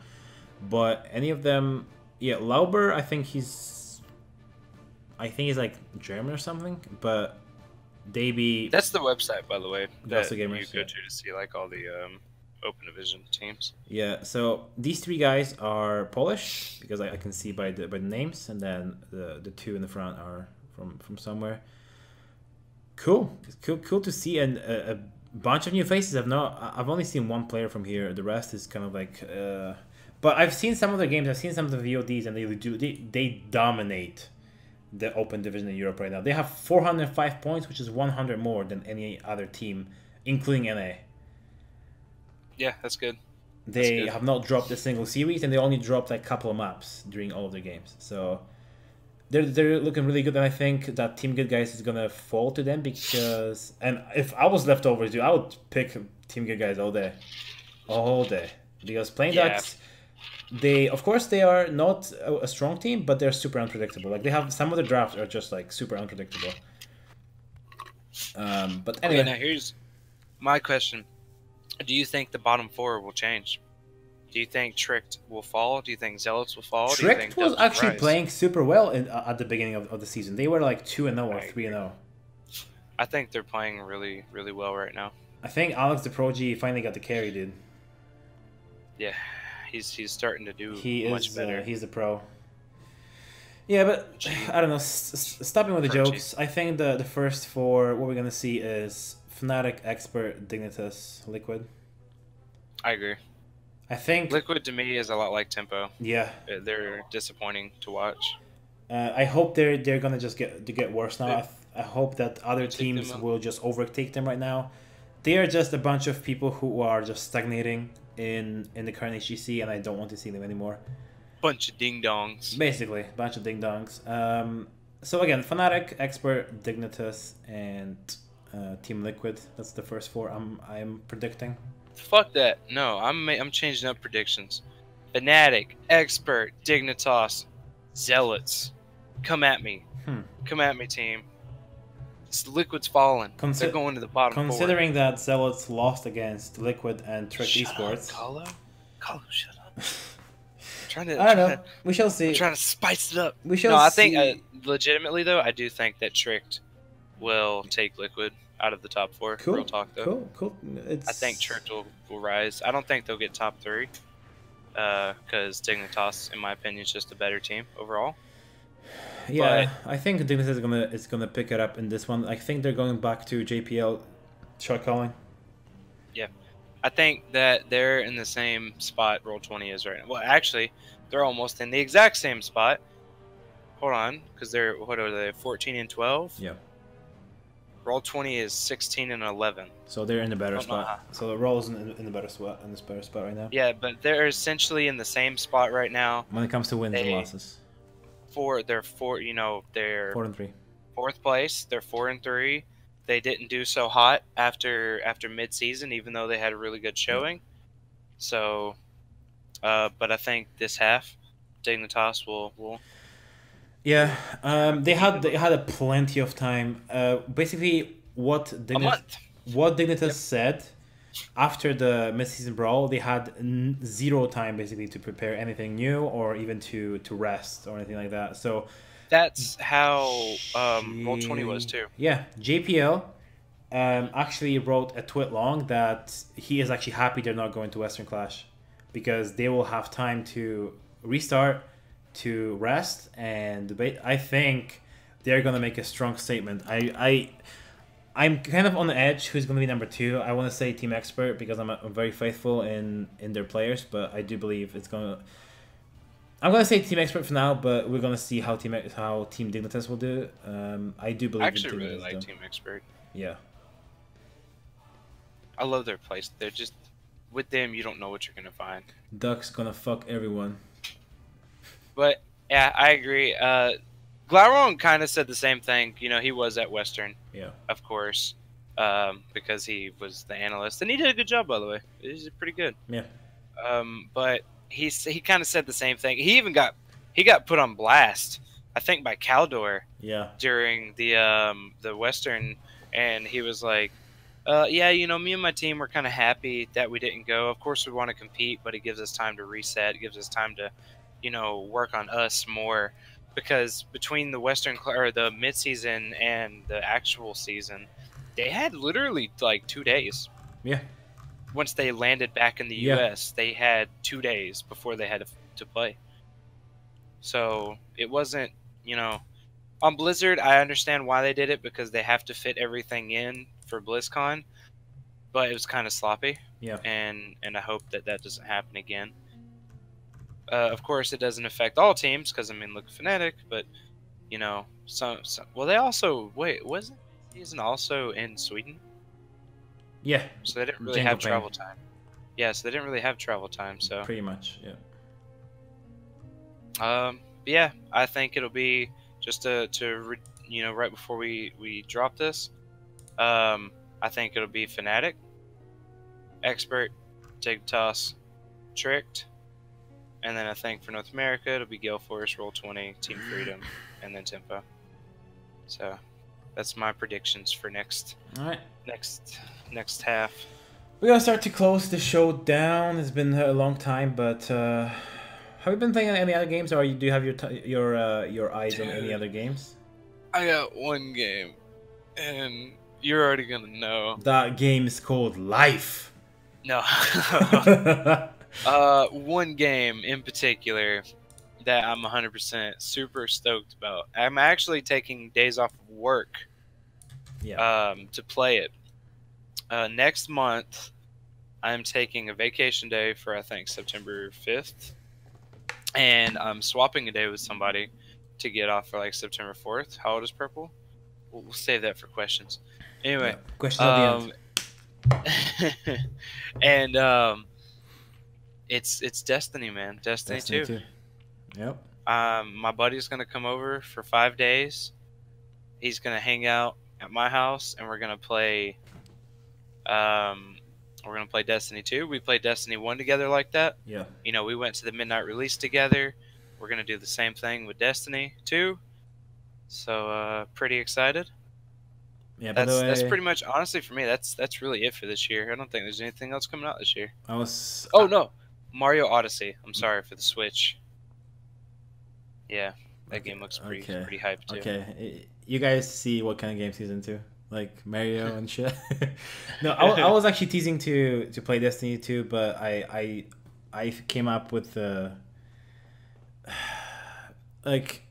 But any of them, yeah, Lauber, I think he's like German or something. But that's the website, by the way, that you Gamers, go to see like all the Open Division teams. Yeah, so these three guys are Polish because I can see by the names, and then the two in the front are from somewhere. Cool to see, and a bunch of new faces. I've only seen one player from here. The rest is kind of like, but I've seen some of the games. I've seen some of the VODs, and they dominate the Open Division in Europe right now. They have 405 points, which is 100 more than any other team, including NA. Yeah, that's good. They have not dropped a single series, and they only dropped like a couple of maps during all of their games. So they're looking really good, and I think that Team Good Guys is gonna fall to them because. And if I was left over to, I would pick Team Good Guys all day, because playing that. They are not a strong team, but they're super unpredictable. Like they have some of the drafts are just like super unpredictable. But anyway, now here's my question: do you think the bottom four will change? Do you think Tricked will fall? Do you think Zealots will fall? Tricked was actually playing super well at the beginning of the season. They were like 2-0 or 3-0. I think they're playing really, really well right now. I think Alex the Prodigy finally got the carry, dude. Yeah. He's starting to do much better. He's a pro. Yeah, but I don't know. Stopping with the jokes, I think the first four, what we're going to see is Fnatic, Expert, Dignitas, Liquid. I agree. I think Liquid to me is a lot like Tempo. Yeah. They're disappointing to watch. I hope they're going to just get worse now. I hope that other teams will just overtake them right now. They are just a bunch of people who are just stagnating in the current HGC, and I don't want to see them anymore. Bunch of ding-dongs. Basically, bunch of ding-dongs. So again, Fnatic, Expert, Dignitas, and Team Liquid. That's the first four I'm predicting. Fuck that. No, I'm changing up predictions. Fnatic, Expert, Dignitas, Zealots. Come at me. Come at me, team. Liquid's falling. They're going to the bottom Considering that Zealots lost against Liquid and Trick Esports. Kolo, shut up. I don't know. We shall see. I'm trying to spice it up. We shall see. I think, legitimately though, I do think that Tricked will take Liquid out of the top four. Cool. Real talk though. Cool. I think Tricked will rise. I don't think they'll get top three. Because Dignitas, in my opinion, is just a better team overall. Yeah, but I think Dignitas is gonna pick it up in this one. I think they're going back to JPL shot calling. Yeah, I think that they're in the same spot Roll20 is right now. Well, actually, they're almost in the exact same spot. Hold on, because they're 14 and 12. Yeah. Roll20 is 16 and 11. So they're in the better spot. So the Roll is in the better spot right now. Yeah, but they're essentially in the same spot right now when it comes to wins and losses. They're 4 and 3. Fourth place. They're 4 and 3. They didn't do so hot after mid-season, even though they had a really good showing. So, but I think this half, Dignitas will. Yeah, they had a plenty of time. Basically, what Dignitas said after the mid-season brawl, they had zero time basically to prepare anything new or even to rest or anything like that. So that's how Roll20 was too. Yeah, JPL actually wrote a tweet long that he is actually happy they're not going to Western Clash because they will have time to restart, to rest, and I think they're gonna make a strong statement. I'm kind of on the edge who's going to be number 2. I want to say Team Expert because I'm very faithful in their players, but I do believe it's going to... I'm going to say Team Expert for now, but we're going to see how Team Dignitas will do. I do believe... I actually really like Team Expert. Yeah. I love their place. They're just... With them, you don't know what you're going to find. Duck's going to fuck everyone. But, yeah, I agree. Glaron kind of said the same thing. You know, he was at Western, of course, because he was the analyst, and he did a good job, by the way. He's pretty good. Yeah. But he kind of said the same thing. He even got put on blast I think by Caldor. Yeah. During the Western, and he was like, yeah, you know, me and my team were kind of happy that we didn't go. Of course, we want to compete, but it gives us time to reset. It gives us time to, you know, work on us more, because between the Western or the midseason and the actual season, they had literally like 2 days. Yeah. Once they landed back in the Yeah. U.S., they had 2 days before they had to play. So it wasn't, you know, on Blizzard, I understand why they did it, because they have to fit everything in for BlizzCon, but it was kind of sloppy. Yeah. And I hope that that doesn't happen again. Of course, it doesn't affect all teams, because, I mean, look at Fnatic, but, you know, some well, they also, wait, wasn't season also in Sweden? Yeah. So they didn't really have travel time. Yeah, so they didn't really have travel time, so. Pretty much, yeah. Yeah, I think it'll be just you know, right before we drop this. I think it'll be Fnatic, Expert, Dignitas, Tricked, and then I think for North America it'll be Gale Force, Roll20, Team Freedom, and then Tempo. So that's my predictions for next half. We're gonna start to close the show down. It's been a long time, but have you been playing any other games, or do you have your eyes on any other games? I got one game, and you're already gonna know. That game is called Life. No. One game in particular that I'm 100% super stoked about. I'm actually taking days off of work, to play it. Next month, I'm taking a vacation day for, I think, September 5th. And I'm swapping a day with somebody to get off for, like, September 4th. How old is Purple? We'll save that for questions. Anyway. Yeah, questions at the end. And it's Destiny, man. Destiny 2. Yep. My buddy's gonna come over for 5 days. He's gonna hang out at my house, and we're gonna play. We're gonna play Destiny 2. We played Destiny 1 together like that. Yeah. You know, we went to the midnight release together. We're gonna do the same thing with Destiny 2. So pretty excited. Yeah, that's pretty much, honestly, for me. That's really it for this year. I don't think there's anything else coming out this year. Oh no, Mario Odyssey. I'm sorry, for the Switch. Yeah, that game looks pretty hyped too. Okay, you guys see what kind of game season 2? Like Mario and shit. No, I was actually teasing to play Destiny 2, but I came up with like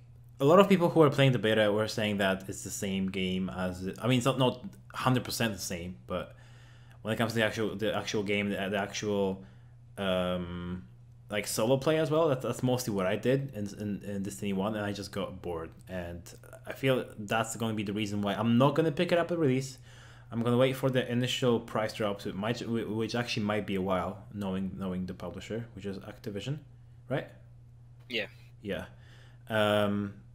a lot of people who are playing the beta were saying that it's the same game as I mean, it's not 100% the same, but when it comes to the actual game, the actual like solo play as well, that's mostly what I did in Destiny 1, and I just got bored, and I feel that's going to be the reason why I'm not going to pick it up at release. I'm going to wait for the initial price drops, which actually might be a while, knowing the publisher, which is Activision, right? Yeah. Yeah.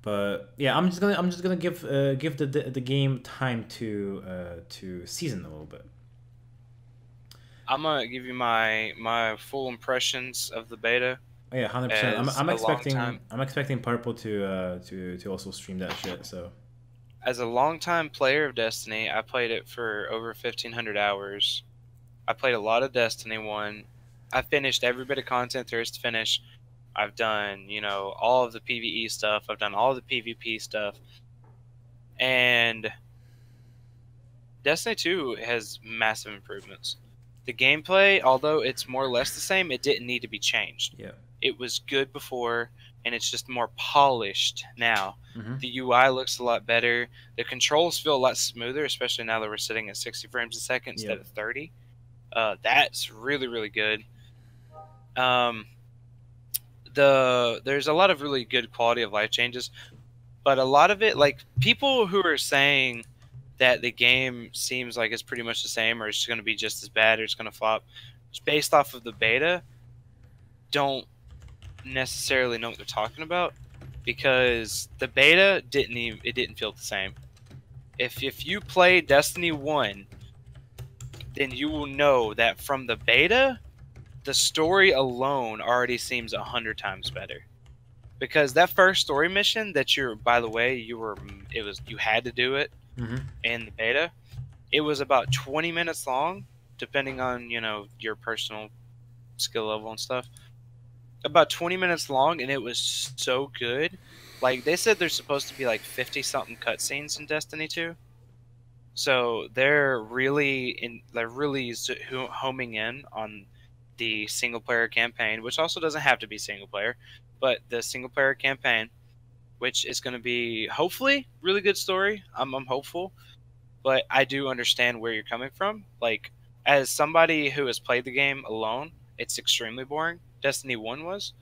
But yeah, I'm just gonna give the game time to season a little bit. I'm gonna give you my full impressions of the beta. Oh, yeah, 100%. I'm expecting Purple to also stream that shit. So, as a longtime player of Destiny, I played it for over 1,500 hours. I played a lot of Destiny 1. I finished every bit of content there is to finish. I've done, you know, all of the PvE stuff. I've done all the PvP stuff. And Destiny 2 has massive improvements. The gameplay, although it's more or less the same, it didn't need to be changed. Yeah. It was good before, and it's just more polished now. Mm-hmm. The UI looks a lot better. The controls feel a lot smoother, especially now that we're sitting at 60 frames a second instead of 30. That's really, really good. There's a lot of really good quality of life changes, but a lot of it, like, people who are saying that the game seems like it's pretty much the same, or it's going to be just as bad, or it's going to flop, just based off of the beta, don't necessarily know what they're talking about, because the beta didn't feel the same. If you play Destiny 1, then you will know that from the beta, the story alone already seems 100 times better. because that first story mission that by the way, you had to do it Mm-hmm. in the beta. It was about 20 minutes long, depending on your personal skill level and stuff. About 20 minutes long, and it was so good. Like they said, there's supposed to be like 50 something cutscenes in Destiny 2. So they're really homing in on the single player campaign, which also doesn't have to be single player, but the single player campaign, which is going to be hopefully really good story. I'm hopeful, but I do understand where you're coming from. Like as somebody who has played the game alone, it's extremely boring. Destiny 1 was.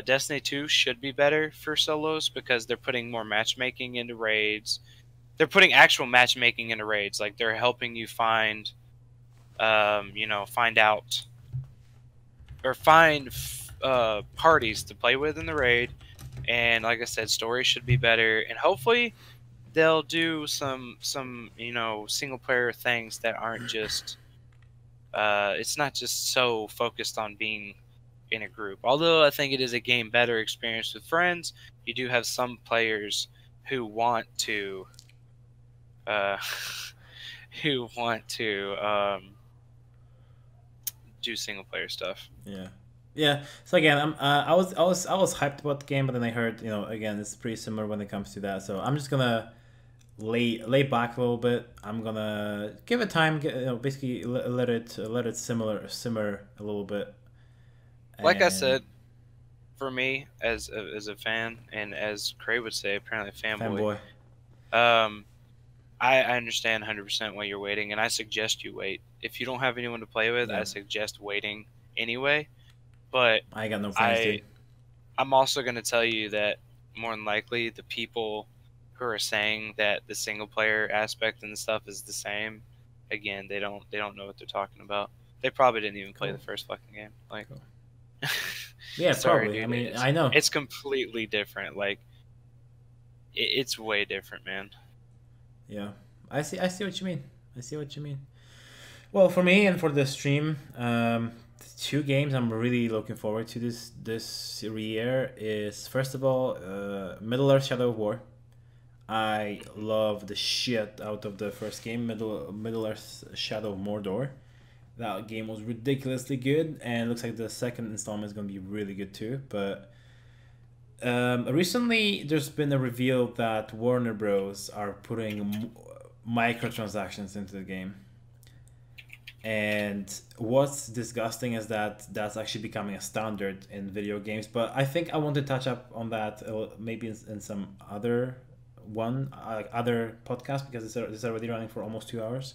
Destiny 2 should be better for solos because they're putting more matchmaking into raids. They're putting actual matchmaking into raids. Like they're helping you find out or find parties to play with in the raid. And like I said, story should be better, and hopefully they'll do some single player things that aren't just it's not just so focused on being in a group. Although I think it is a game better experience with friends, you do have some players who want to uh, who want to do single player stuff. Yeah, yeah. So again, I was hyped about the game, but then I heard again it's pretty similar when it comes to that. So I'm just gonna lay back a little bit. I'm gonna give it time. Basically let it simmer a little bit. Like I And said, for me as a fan, and as Cray would say, apparently fanboy. fanboy. I understand 100% why you're waiting, and I suggest you wait. If you don't have anyone to play with, Yeah. I suggest waiting anyway. But I got no friends, dude. I'm also going to tell you that more than likely the people who are saying that the single player aspect and stuff is the same, again, they don't know what they're talking about. They probably didn't even play the first fucking game. Like, Cool. Yeah, sorry, probably. dude, I mean, I know it's completely different. Like, it's way different, man. Yeah, I see what you mean. I see what you mean. Well, for me and for the stream, two games I'm really looking forward to this year is first of all, Middle Earth: Shadow of War. I love the shit out of the first game, Middle Earth: Shadow of Mordor. That game was ridiculously good, and it looks like the second installment is gonna be really good too. But recently, there's been a reveal that Warner Bros. Are putting microtransactions into the game. And what's disgusting is that that's actually becoming a standard in video games. But I think I want to touch up on that maybe in some other other podcast, because it's already running for almost 2 hours.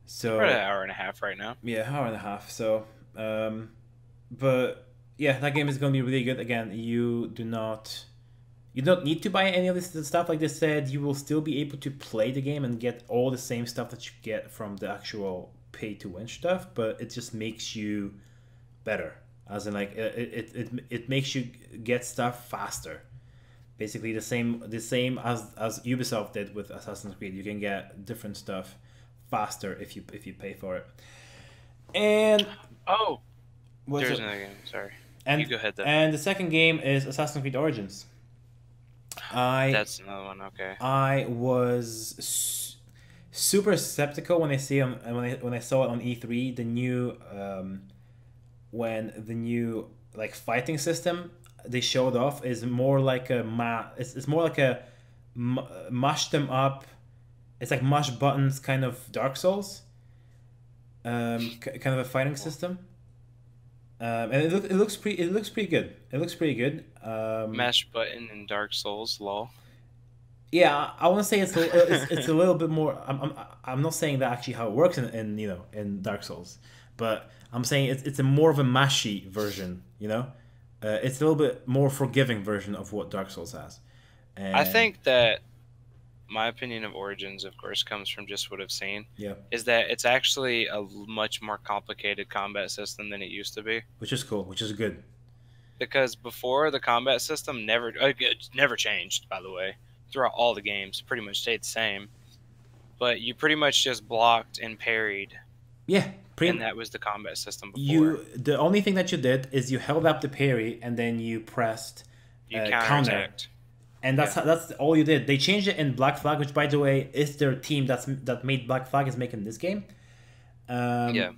So We're at an hour and a half right now. Yeah, hour and a half. So, but yeah, that game is going to be really good. Again, you don't need to buy any of this stuff. Like they said, you will still be able to play the game and get all the same stuff that you get from the actual pay to win stuff, but it just makes you better. As in, like it makes you get stuff faster. Basically, the same as Ubisoft did with Assassin's Creed. You can get different stuff faster if you pay for it. And there's another game. Sorry. And you go ahead, though. And the second game is Assassin's Creed Origins. That's another one. Okay. I was super skeptical when I saw it on E3. The new when the new like fighting system they showed off is more like it's more like a mash them up. It's like mash buttons kind of Dark Souls. Kind of a fighting system. And it looks pretty good. It looks pretty good. Mash button in Dark Souls, lol. Yeah, I want to say it's a little bit more. I'm not saying that actually how it works in Dark Souls, but I'm saying it's a more of a mashy version. It's a little bit more forgiving version of what Dark Souls has. And I think that my opinion of Origins, of course, comes from just what I've seen. Yeah. Is that it's actually a much more complicated combat system than it used to be. Which is cool. Which is good. Because before, the combat system never changed, by the way. Throughout all the games, pretty much stayed the same. But you pretty much just blocked and parried Yeah, and that was the combat system before. The only thing that you did is you held up the parry and then you pressed You counter. counterattacked. And that's all you did. They changed it in Black Flag, which by the way is their team that made Black Flag is making this game.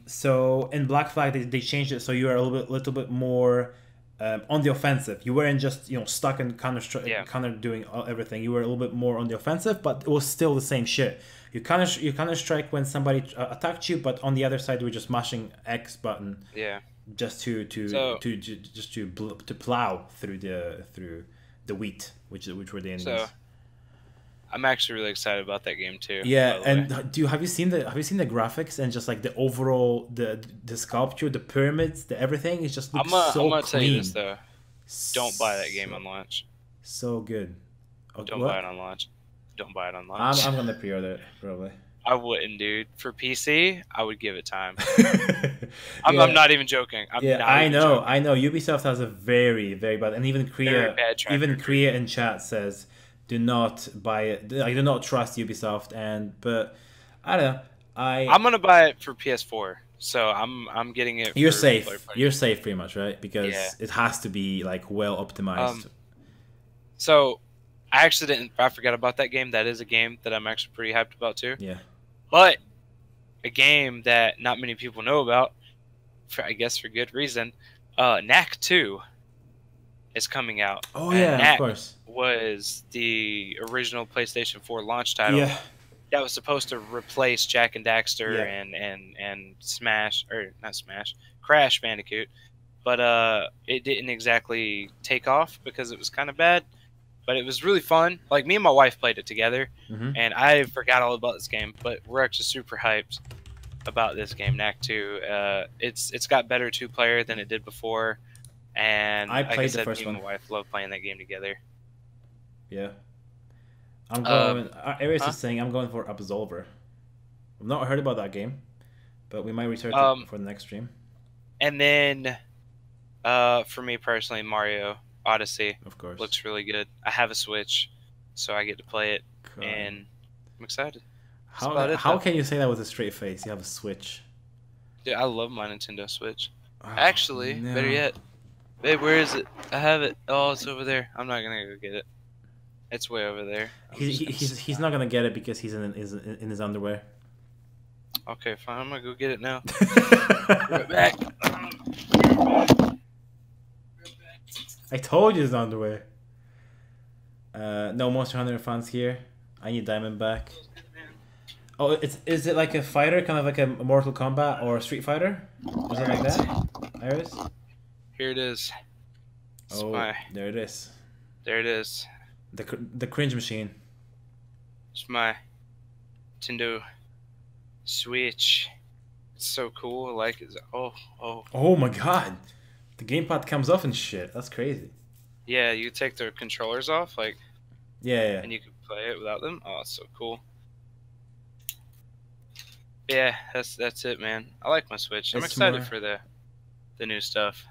So in Black Flag they changed it so you are a little bit more on the offensive. You weren't just stuck in counter doing everything. You were a little bit more on the offensive, but it was still the same shit. You counter strike when somebody attacked you, but on the other side you were just mashing X button. Yeah. Just to plow through the wheat, which were the enemies. So I'm actually really excited about that game too. Yeah, and have you seen the graphics and just like the overall the sculpture, the pyramids, the everything? It just looks so clean. I'm gonna tell you this though. Don't buy that game on launch. So good. Okay, don't buy it on launch. Don't buy it on launch. I'm gonna pre-order it probably. I wouldn't, dude. For PC, I would give it time. I'm not even joking. I know. Ubisoft has a very, very bad, and even Korea, Korea in chat says, do not buy it. I do not trust Ubisoft, but I don't know. I'm gonna buy it for PS4, so I'm getting it. You're safe. You're safe, pretty much, right? Because it has to be like well optimized. So I forgot about that game. That is a game that I'm actually pretty hyped about too. Yeah. But a game that not many people know about, I guess for good reason, Knack 2 is coming out. Oh yeah, Knack of course. Was the original PlayStation 4 launch title that was supposed to replace Jack and Daxter and Crash Bandicoot, but it didn't exactly take off because it was kind of bad. But it was really fun. Like, me and my wife played it together, and I forgot all about this game, but we're actually super hyped about this game, Knack 2. It's got better two-player than it did before, and I played the first me one. and my wife love playing that game together. Yeah. I'm going... Aries is saying I'm going for Absolver. I've not heard about that game, but we might research it for the next stream. And then, for me personally, Mario Odyssey, of course, looks really good. I have a Switch, so I get to play it, and I'm excited. How can you say that with a straight face? You have a Switch. Dude, I love my Nintendo Switch. Actually, better yet, babe, where is it? I have it. Oh, it's over there. I'm not gonna go get it. It's way over there. He's not gonna get it because he's in his underwear. Okay, fine. I'm gonna go get it now. Right back. I told you it's underwear. No Monster Hunter fans here. I need Diamond back. Oh, is it like a fighter, kind of like a Mortal Kombat or Street Fighter? Is it like that, Iris? Here it is. There it is. There it is. The cringe machine. It's my Nintendo Switch. It's so cool. I like it. Oh my god. The gamepad comes off and shit. That's crazy. Yeah, you take the controllers off, like. Yeah. And you can play it without them. Oh, it's so cool. Yeah, that's it, man. I like my Switch. I'm excited for the new stuff.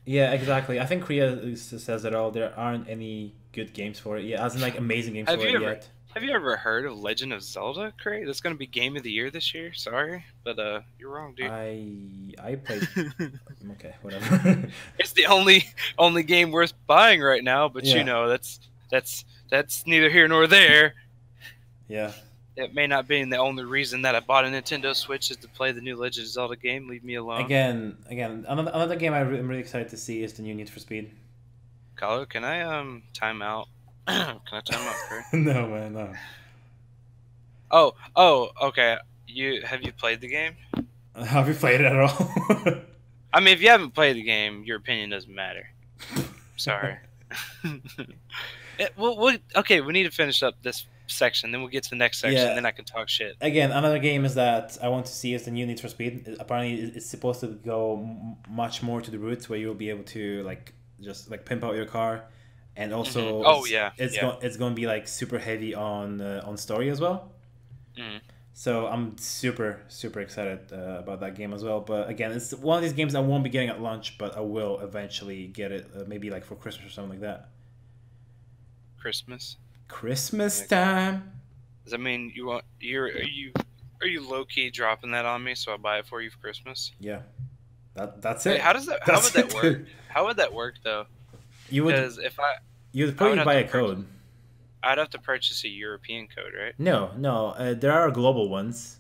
Yeah, exactly. I think Korea says it all. There aren't any good games for it. Yeah, as in like amazing games for it yet. Have you ever heard of Legend of Zelda, Craig? That's gonna be Game of the Year this year. Sorry, but you're wrong, dude. I played. Okay, whatever. It's the only game worth buying right now, but you know that's neither here nor there. Yeah. It may not be the only reason that I bought a Nintendo Switch is to play the new Legend of Zelda game. Leave me alone. Again, another game I'm really excited to see is the new Need for Speed. Carlo, can I time out? Can I time out, Craig? No, man, no. Oh, okay. Have you played the game? Have you played it at all? I mean, if you haven't played the game, your opinion doesn't matter. Sorry. Okay, we need to finish up this section, then we'll get to the next section, and then I can talk shit. Again, another game is that I want to see is the new Need for Speed. Apparently, it's supposed to go much more to the roots where you'll be able to just pimp out your car, and also it's going to be like super heavy on story as well. So I'm super excited about that game as well. But again, it's one of these games I won't be getting at launch, but I will eventually get it, maybe like for Christmas or something like that. Christmas time. Does that mean Are you low key dropping that on me so I buy it for you for Christmas? Yeah, that's Wait, it. how does that? How That's would that it, work? dude. How would that work though? You would Because if I, you would I would probably have buy to a purchase. code. I'd have to purchase a European code, right? No, no, there are global ones.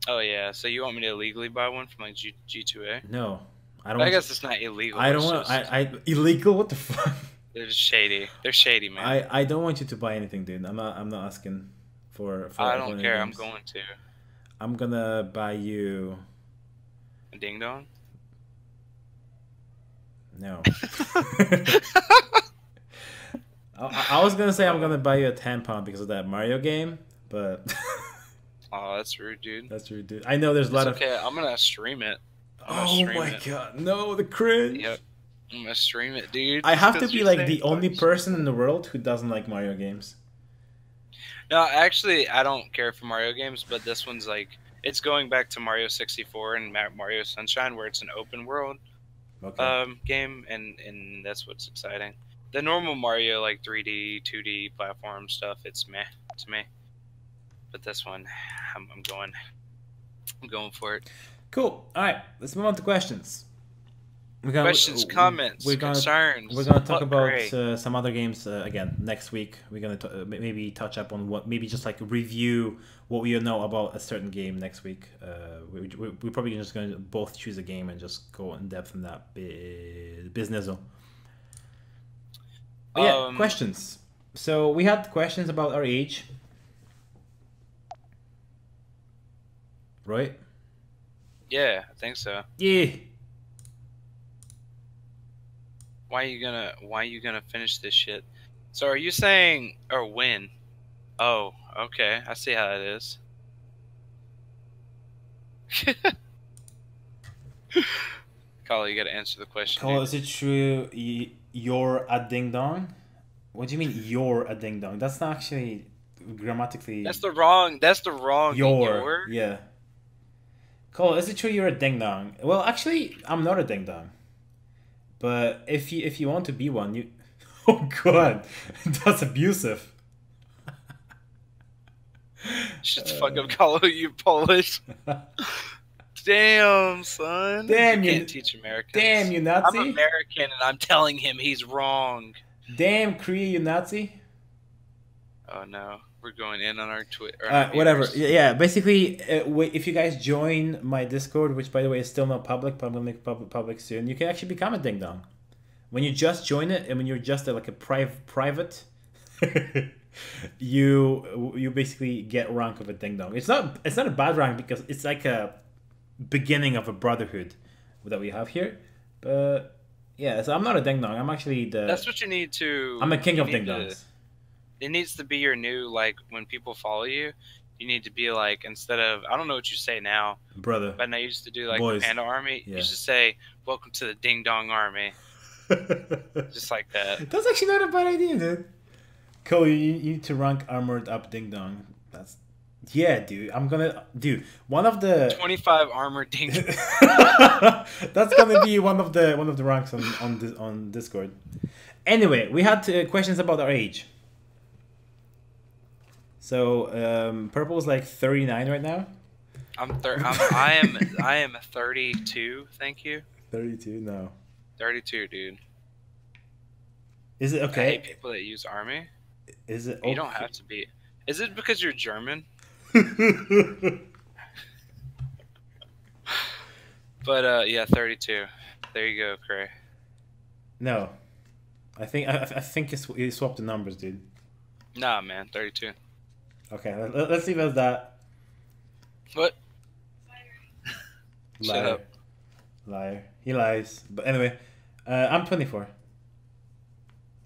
Oh yeah. So you want me to illegally buy one from like G2A? No, I don't I want you. guess it's not illegal. I don't It's want. just I illegal. What the fuck? they're just shady. They're shady, man. I don't want you to buy anything, dude. I'm not asking I for don't any care. I'm games. going to. I'm gonna buy you. Ding dong. No. I was gonna say I'm gonna buy you a tampon because of that Mario game, but Oh, that's rude, dude. that's rude, dude. I know there's a lot It's of. okay. I'm gonna stream it. Oh my god, no, the cringe. Yep. I'm gonna stream it, dude. I just have to 'cause be you're like saying the only fuck person in the world who doesn't like Mario games. No, actually, I don't care for Mario games, but this one's like it's going back to Mario 64 and Mario Sunshine, where it's an open world Okay. game, and that's what's exciting. The normal Mario like 3D, 2D platform stuff, it's meh to me. But this one, I'm going for it. Cool. All right, let's move on to questions. Questions, comments, concerns. We're gonna talk What about gray? some other games again next week. We're gonna maybe touch up on what maybe just like review what we know about a certain game next week. We're probably just gonna both choose a game and just go in depth in that business. But yeah, questions. So we had questions about our age, right? Yeah, I think so. Yeah. Why are you gonna finish this shit? So are you saying or when? Oh, okay. I see how it is. Carl, you gotta answer the question. Cole, Dude. is it true you're a ding dong? What do you mean you're a ding dong? That's not actually grammatically. That's the wrong. Your. Yeah. Cole, is it true you're a ding dong? Well, actually, I'm not a ding dong. But if you want to be one, you. Oh God, that's abusive. Shut the fuck up, Carl. You Polish. Damn, son. Damn you you! can't teach Americans. Damn you, Nazi! I'm American, and I'm telling him he's wrong. Damn Korea, you Nazi! Oh no, we're going in on our Twitter. Whatever. Yeah. Basically, if you guys join my Discord, which by the way is still not public, but I'm gonna make public soon, you can actually become a ding dong. When you just join it, and when you're just like a private, you basically get rank of a ding dong. It's not a bad rank because it's like a beginning of a brotherhood that we have here. But yeah, so I'm not a ding dong. I'm actually the. That's what you need to. I'm a king of ding dongs. It needs to be your new, like, when people follow you, you need to be like, instead of, I don't know what you say now, brother. but I used to do like Boys. the Panda Army. Yeah. You used to say, "Welcome to the Ding Dong Army," just like that. That's actually not a bad idea, dude. Cole, you need to rank armored up ding dong. That's yeah, dude. I'm gonna do one of the 25 armored ding. That's gonna be one of the ranks on Discord. Anyway, we had questions about our age. So Purple is like 39 right now. I am 32. Thank you. 32? No. 32, dude. Is it I okay? hate people that use army. Is it? Okay? You don't have to be. Is it because you're German? But yeah, 32. There you go, Cray. No, I think you swapped the numbers, dude. Nah, man, 32. Okay, let's leave it as that. What? Liar. Shut up. Liar. He lies. But anyway, I'm 24.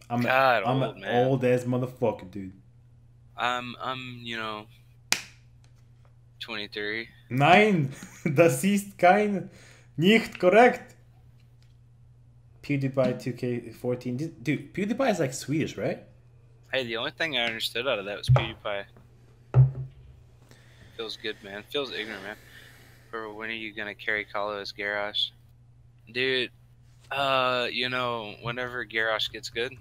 I'm old, an man. old ass motherfucker, dude. I'm 23. Nein, das ist kein nicht korrekt. PewDiePie 2K14. Dude, PewDiePie is like Swedish, right? Hey, the only thing I understood out of that was PewDiePie. Feels good, man. Feels ignorant, man. Or when are you gonna carry Kalo as Garrosh? Dude, whenever Garrosh gets good,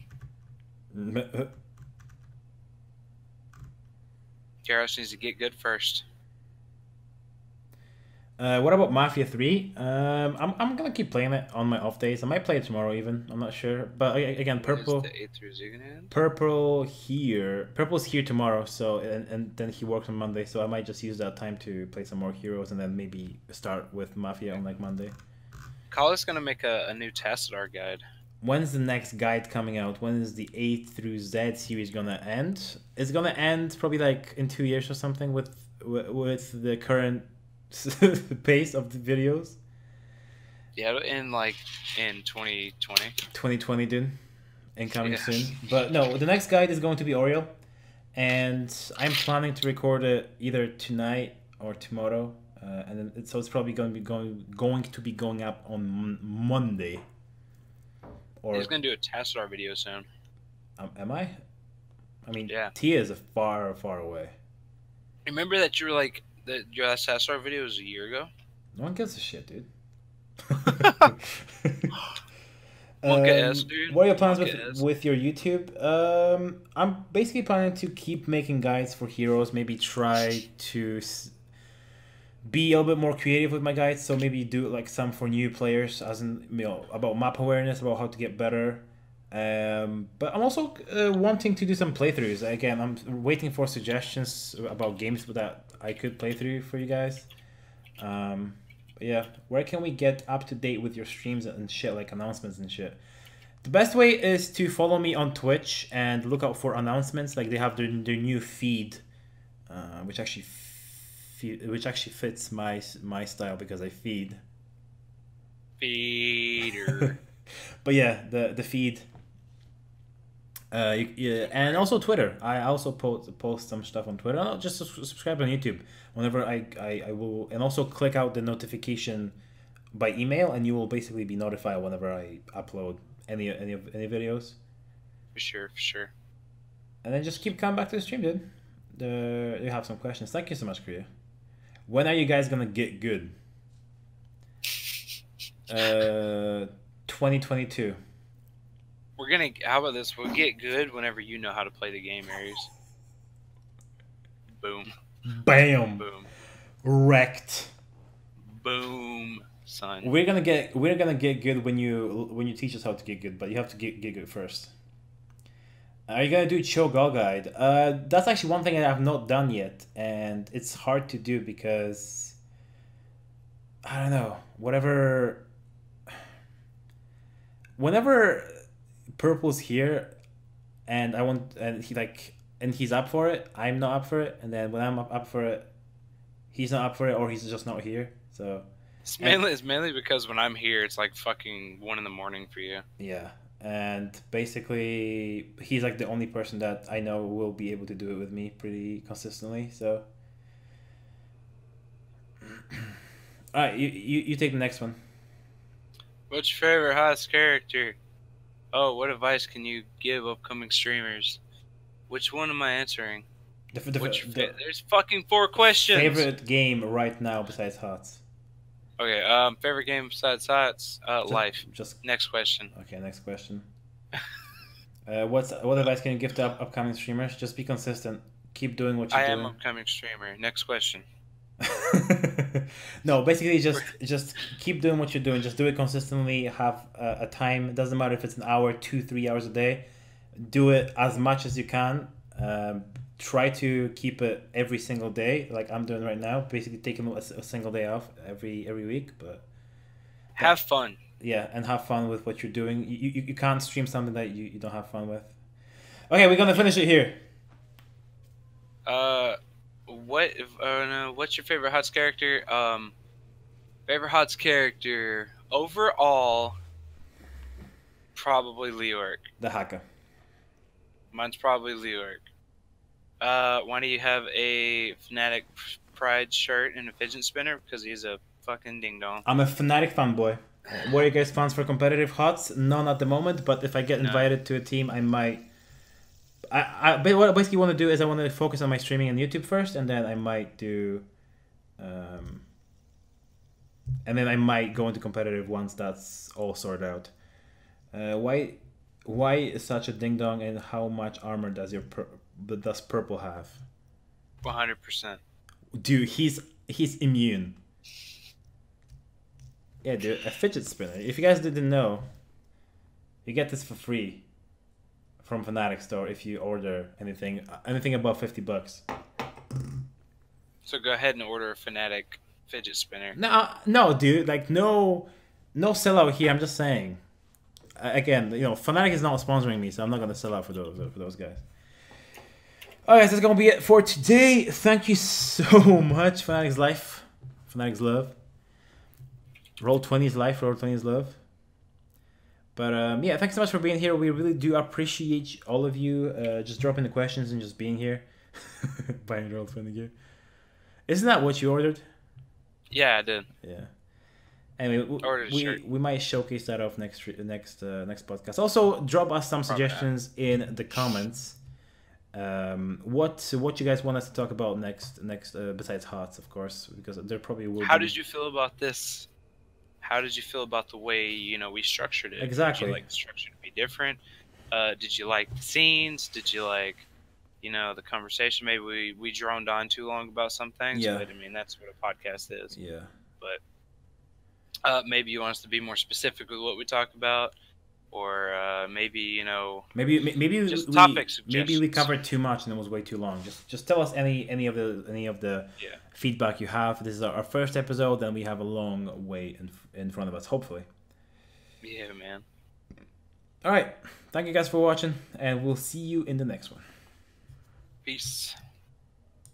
Garrosh needs to get good first. What about Mafia 3? I'm gonna keep playing it on my off days. I might play it tomorrow even. I'm not sure. But again, When is Purple. the 8th through Ziggurat end? Purple's here tomorrow, so and then he works on Monday, so I might just use that time to play some more heroes and then maybe start with Mafia on like Monday. Kala's gonna make a new Tassadar guide. When's the next guide coming out? When is the A through Z series gonna end? It's gonna end probably like in 2 years or something with the current pace of the videos. Yeah, in 2020. 2020, dude. Incoming soon. But no, the next guide is going to be Oriel, and I'm planning to record it either tonight or tomorrow, and then so it's probably going to be going up on Monday. Or he's gonna do a Tassadar video soon. Am I? I mean, yeah. Tia is far away. Remember that you were like that your last Tassadar video was a year ago? No one gives a shit, dude. Dude. What are your plans with your YouTube? I'm basically planning to keep making guides for heroes. Maybe try to be a little bit more creative with my guides. So maybe do like some for new players, as in about map awareness, about how to get better. But I'm also wanting to do some playthroughs. Again, I'm waiting for suggestions about games that I could play through for you guys. Yeah, where can we get up to date with your streams and shit, like announcements and shit? The best way is to follow me on Twitch and look out for announcements. Like they have their new feed, which actually fits my style because I feed. Feeder. But yeah, the feed. Yeah, and also Twitter. I also post some stuff on Twitter. I'll just subscribe on YouTube whenever I will, and also click out the notification by email, and you will basically be notified whenever I upload any videos. For sure. And then just keep coming back to the stream, dude. You have some questions. Thank you so much, Kriya. When are you guys gonna get good? 2022. How about this? We'll get good whenever you know how to play the game, Aries. Boom. Bam. Boom. Wrecked. Boom, son. We're gonna get good when you teach us how to get good, but you have to get good first. Are you gonna do Cho'Gall guide? That's actually one thing that I've not done yet, and it's hard to do because I don't know. Whenever Purple's here, and he's up for it, I'm not up for it, and then when I'm up for it, he's not up for it, or he's just not here. So it's mainly because when I'm here, it's like fucking 1 a.m. for you. Yeah, and basically he's like the only person that I know will be able to do it with me pretty consistently. So, all right, you take the next one. What's your favorite host character? Oh, what advice can you give upcoming streamers? Which one am I answering? There's fucking 4 questions. Favorite game right now besides HOTS? Okay, favorite game besides HOTS? Life. Next question. Okay, next question. What advice can you give to upcoming streamers? Just be consistent. Keep doing what you're doing. I am upcoming streamer. Next question. No, basically just keep doing what you're doing. Just do it consistently. Have a time. It doesn't matter if it's an hour, 2-3 hours a day. Do it as much as you can. Try to keep it every single day, like I'm doing right now. Basically, taking a single day off every week, but have fun. Yeah, and have fun with what you're doing. You can't stream something that you don't have fun with. Okay, we're gonna finish it here. What's your favorite HOTS character? Favorite HOTS character overall, probably Leoric. The Haka. Mine's probably Leoric. Why do you have a Fnatic Pride shirt and a fidget spinner? Because he's a fucking ding dong. I'm a Fnatic fanboy. What are you guys fans for competitive HOTS? None at the moment, but if I get invited to a team, I might. But what I basically want to do is I want to focus on my streaming on YouTube first, and then I might do, and then I might go into competitive once that's all sorted out. Why is such a ding dong, and how much armor does does Purple have? 100%. Dude, he's immune. Yeah, dude, a fidget spinner. If you guys didn't know, you get this for free from Fnatic store if you order anything above $50. So go ahead and order a Fnatic fidget spinner. No, dude. Like no sellout here. I'm just saying. Again, Fnatic is not sponsoring me, so I'm not gonna sell out for those guys. Alright, that's gonna be it for today. Thank you so much, Fnatic's life, Fnatic's love. Roll20's life, Roll20's love. But yeah, thanks so much for being here. We really do appreciate all of you just dropping the questions and just being here. Buying Roll20 gear. Isn't that what you ordered? Yeah, I did. Yeah. Anyway, we might showcase that off next podcast. Also, drop us some suggestions in the comments. What you guys want us to talk about next besides HOTS, of course, because there probably will. How did you feel about this? How did you feel about the way we structured it? Exactly. Did you like the structure to be different? Did you like the scenes? Did you like the conversation? Maybe we droned on too long about some things. Yeah. But I mean, that's what a podcast is. Yeah. But maybe you want us to be more specific with what we talk about, or maybe maybe just topic suggestions. Maybe we covered too much and it was way too long. Just tell us any of the feedback you have. This is our first episode, and we have a long way in front of us, hopefully. Yeah, man. All right, thank you guys for watching, and we'll see you in the next one. Peace.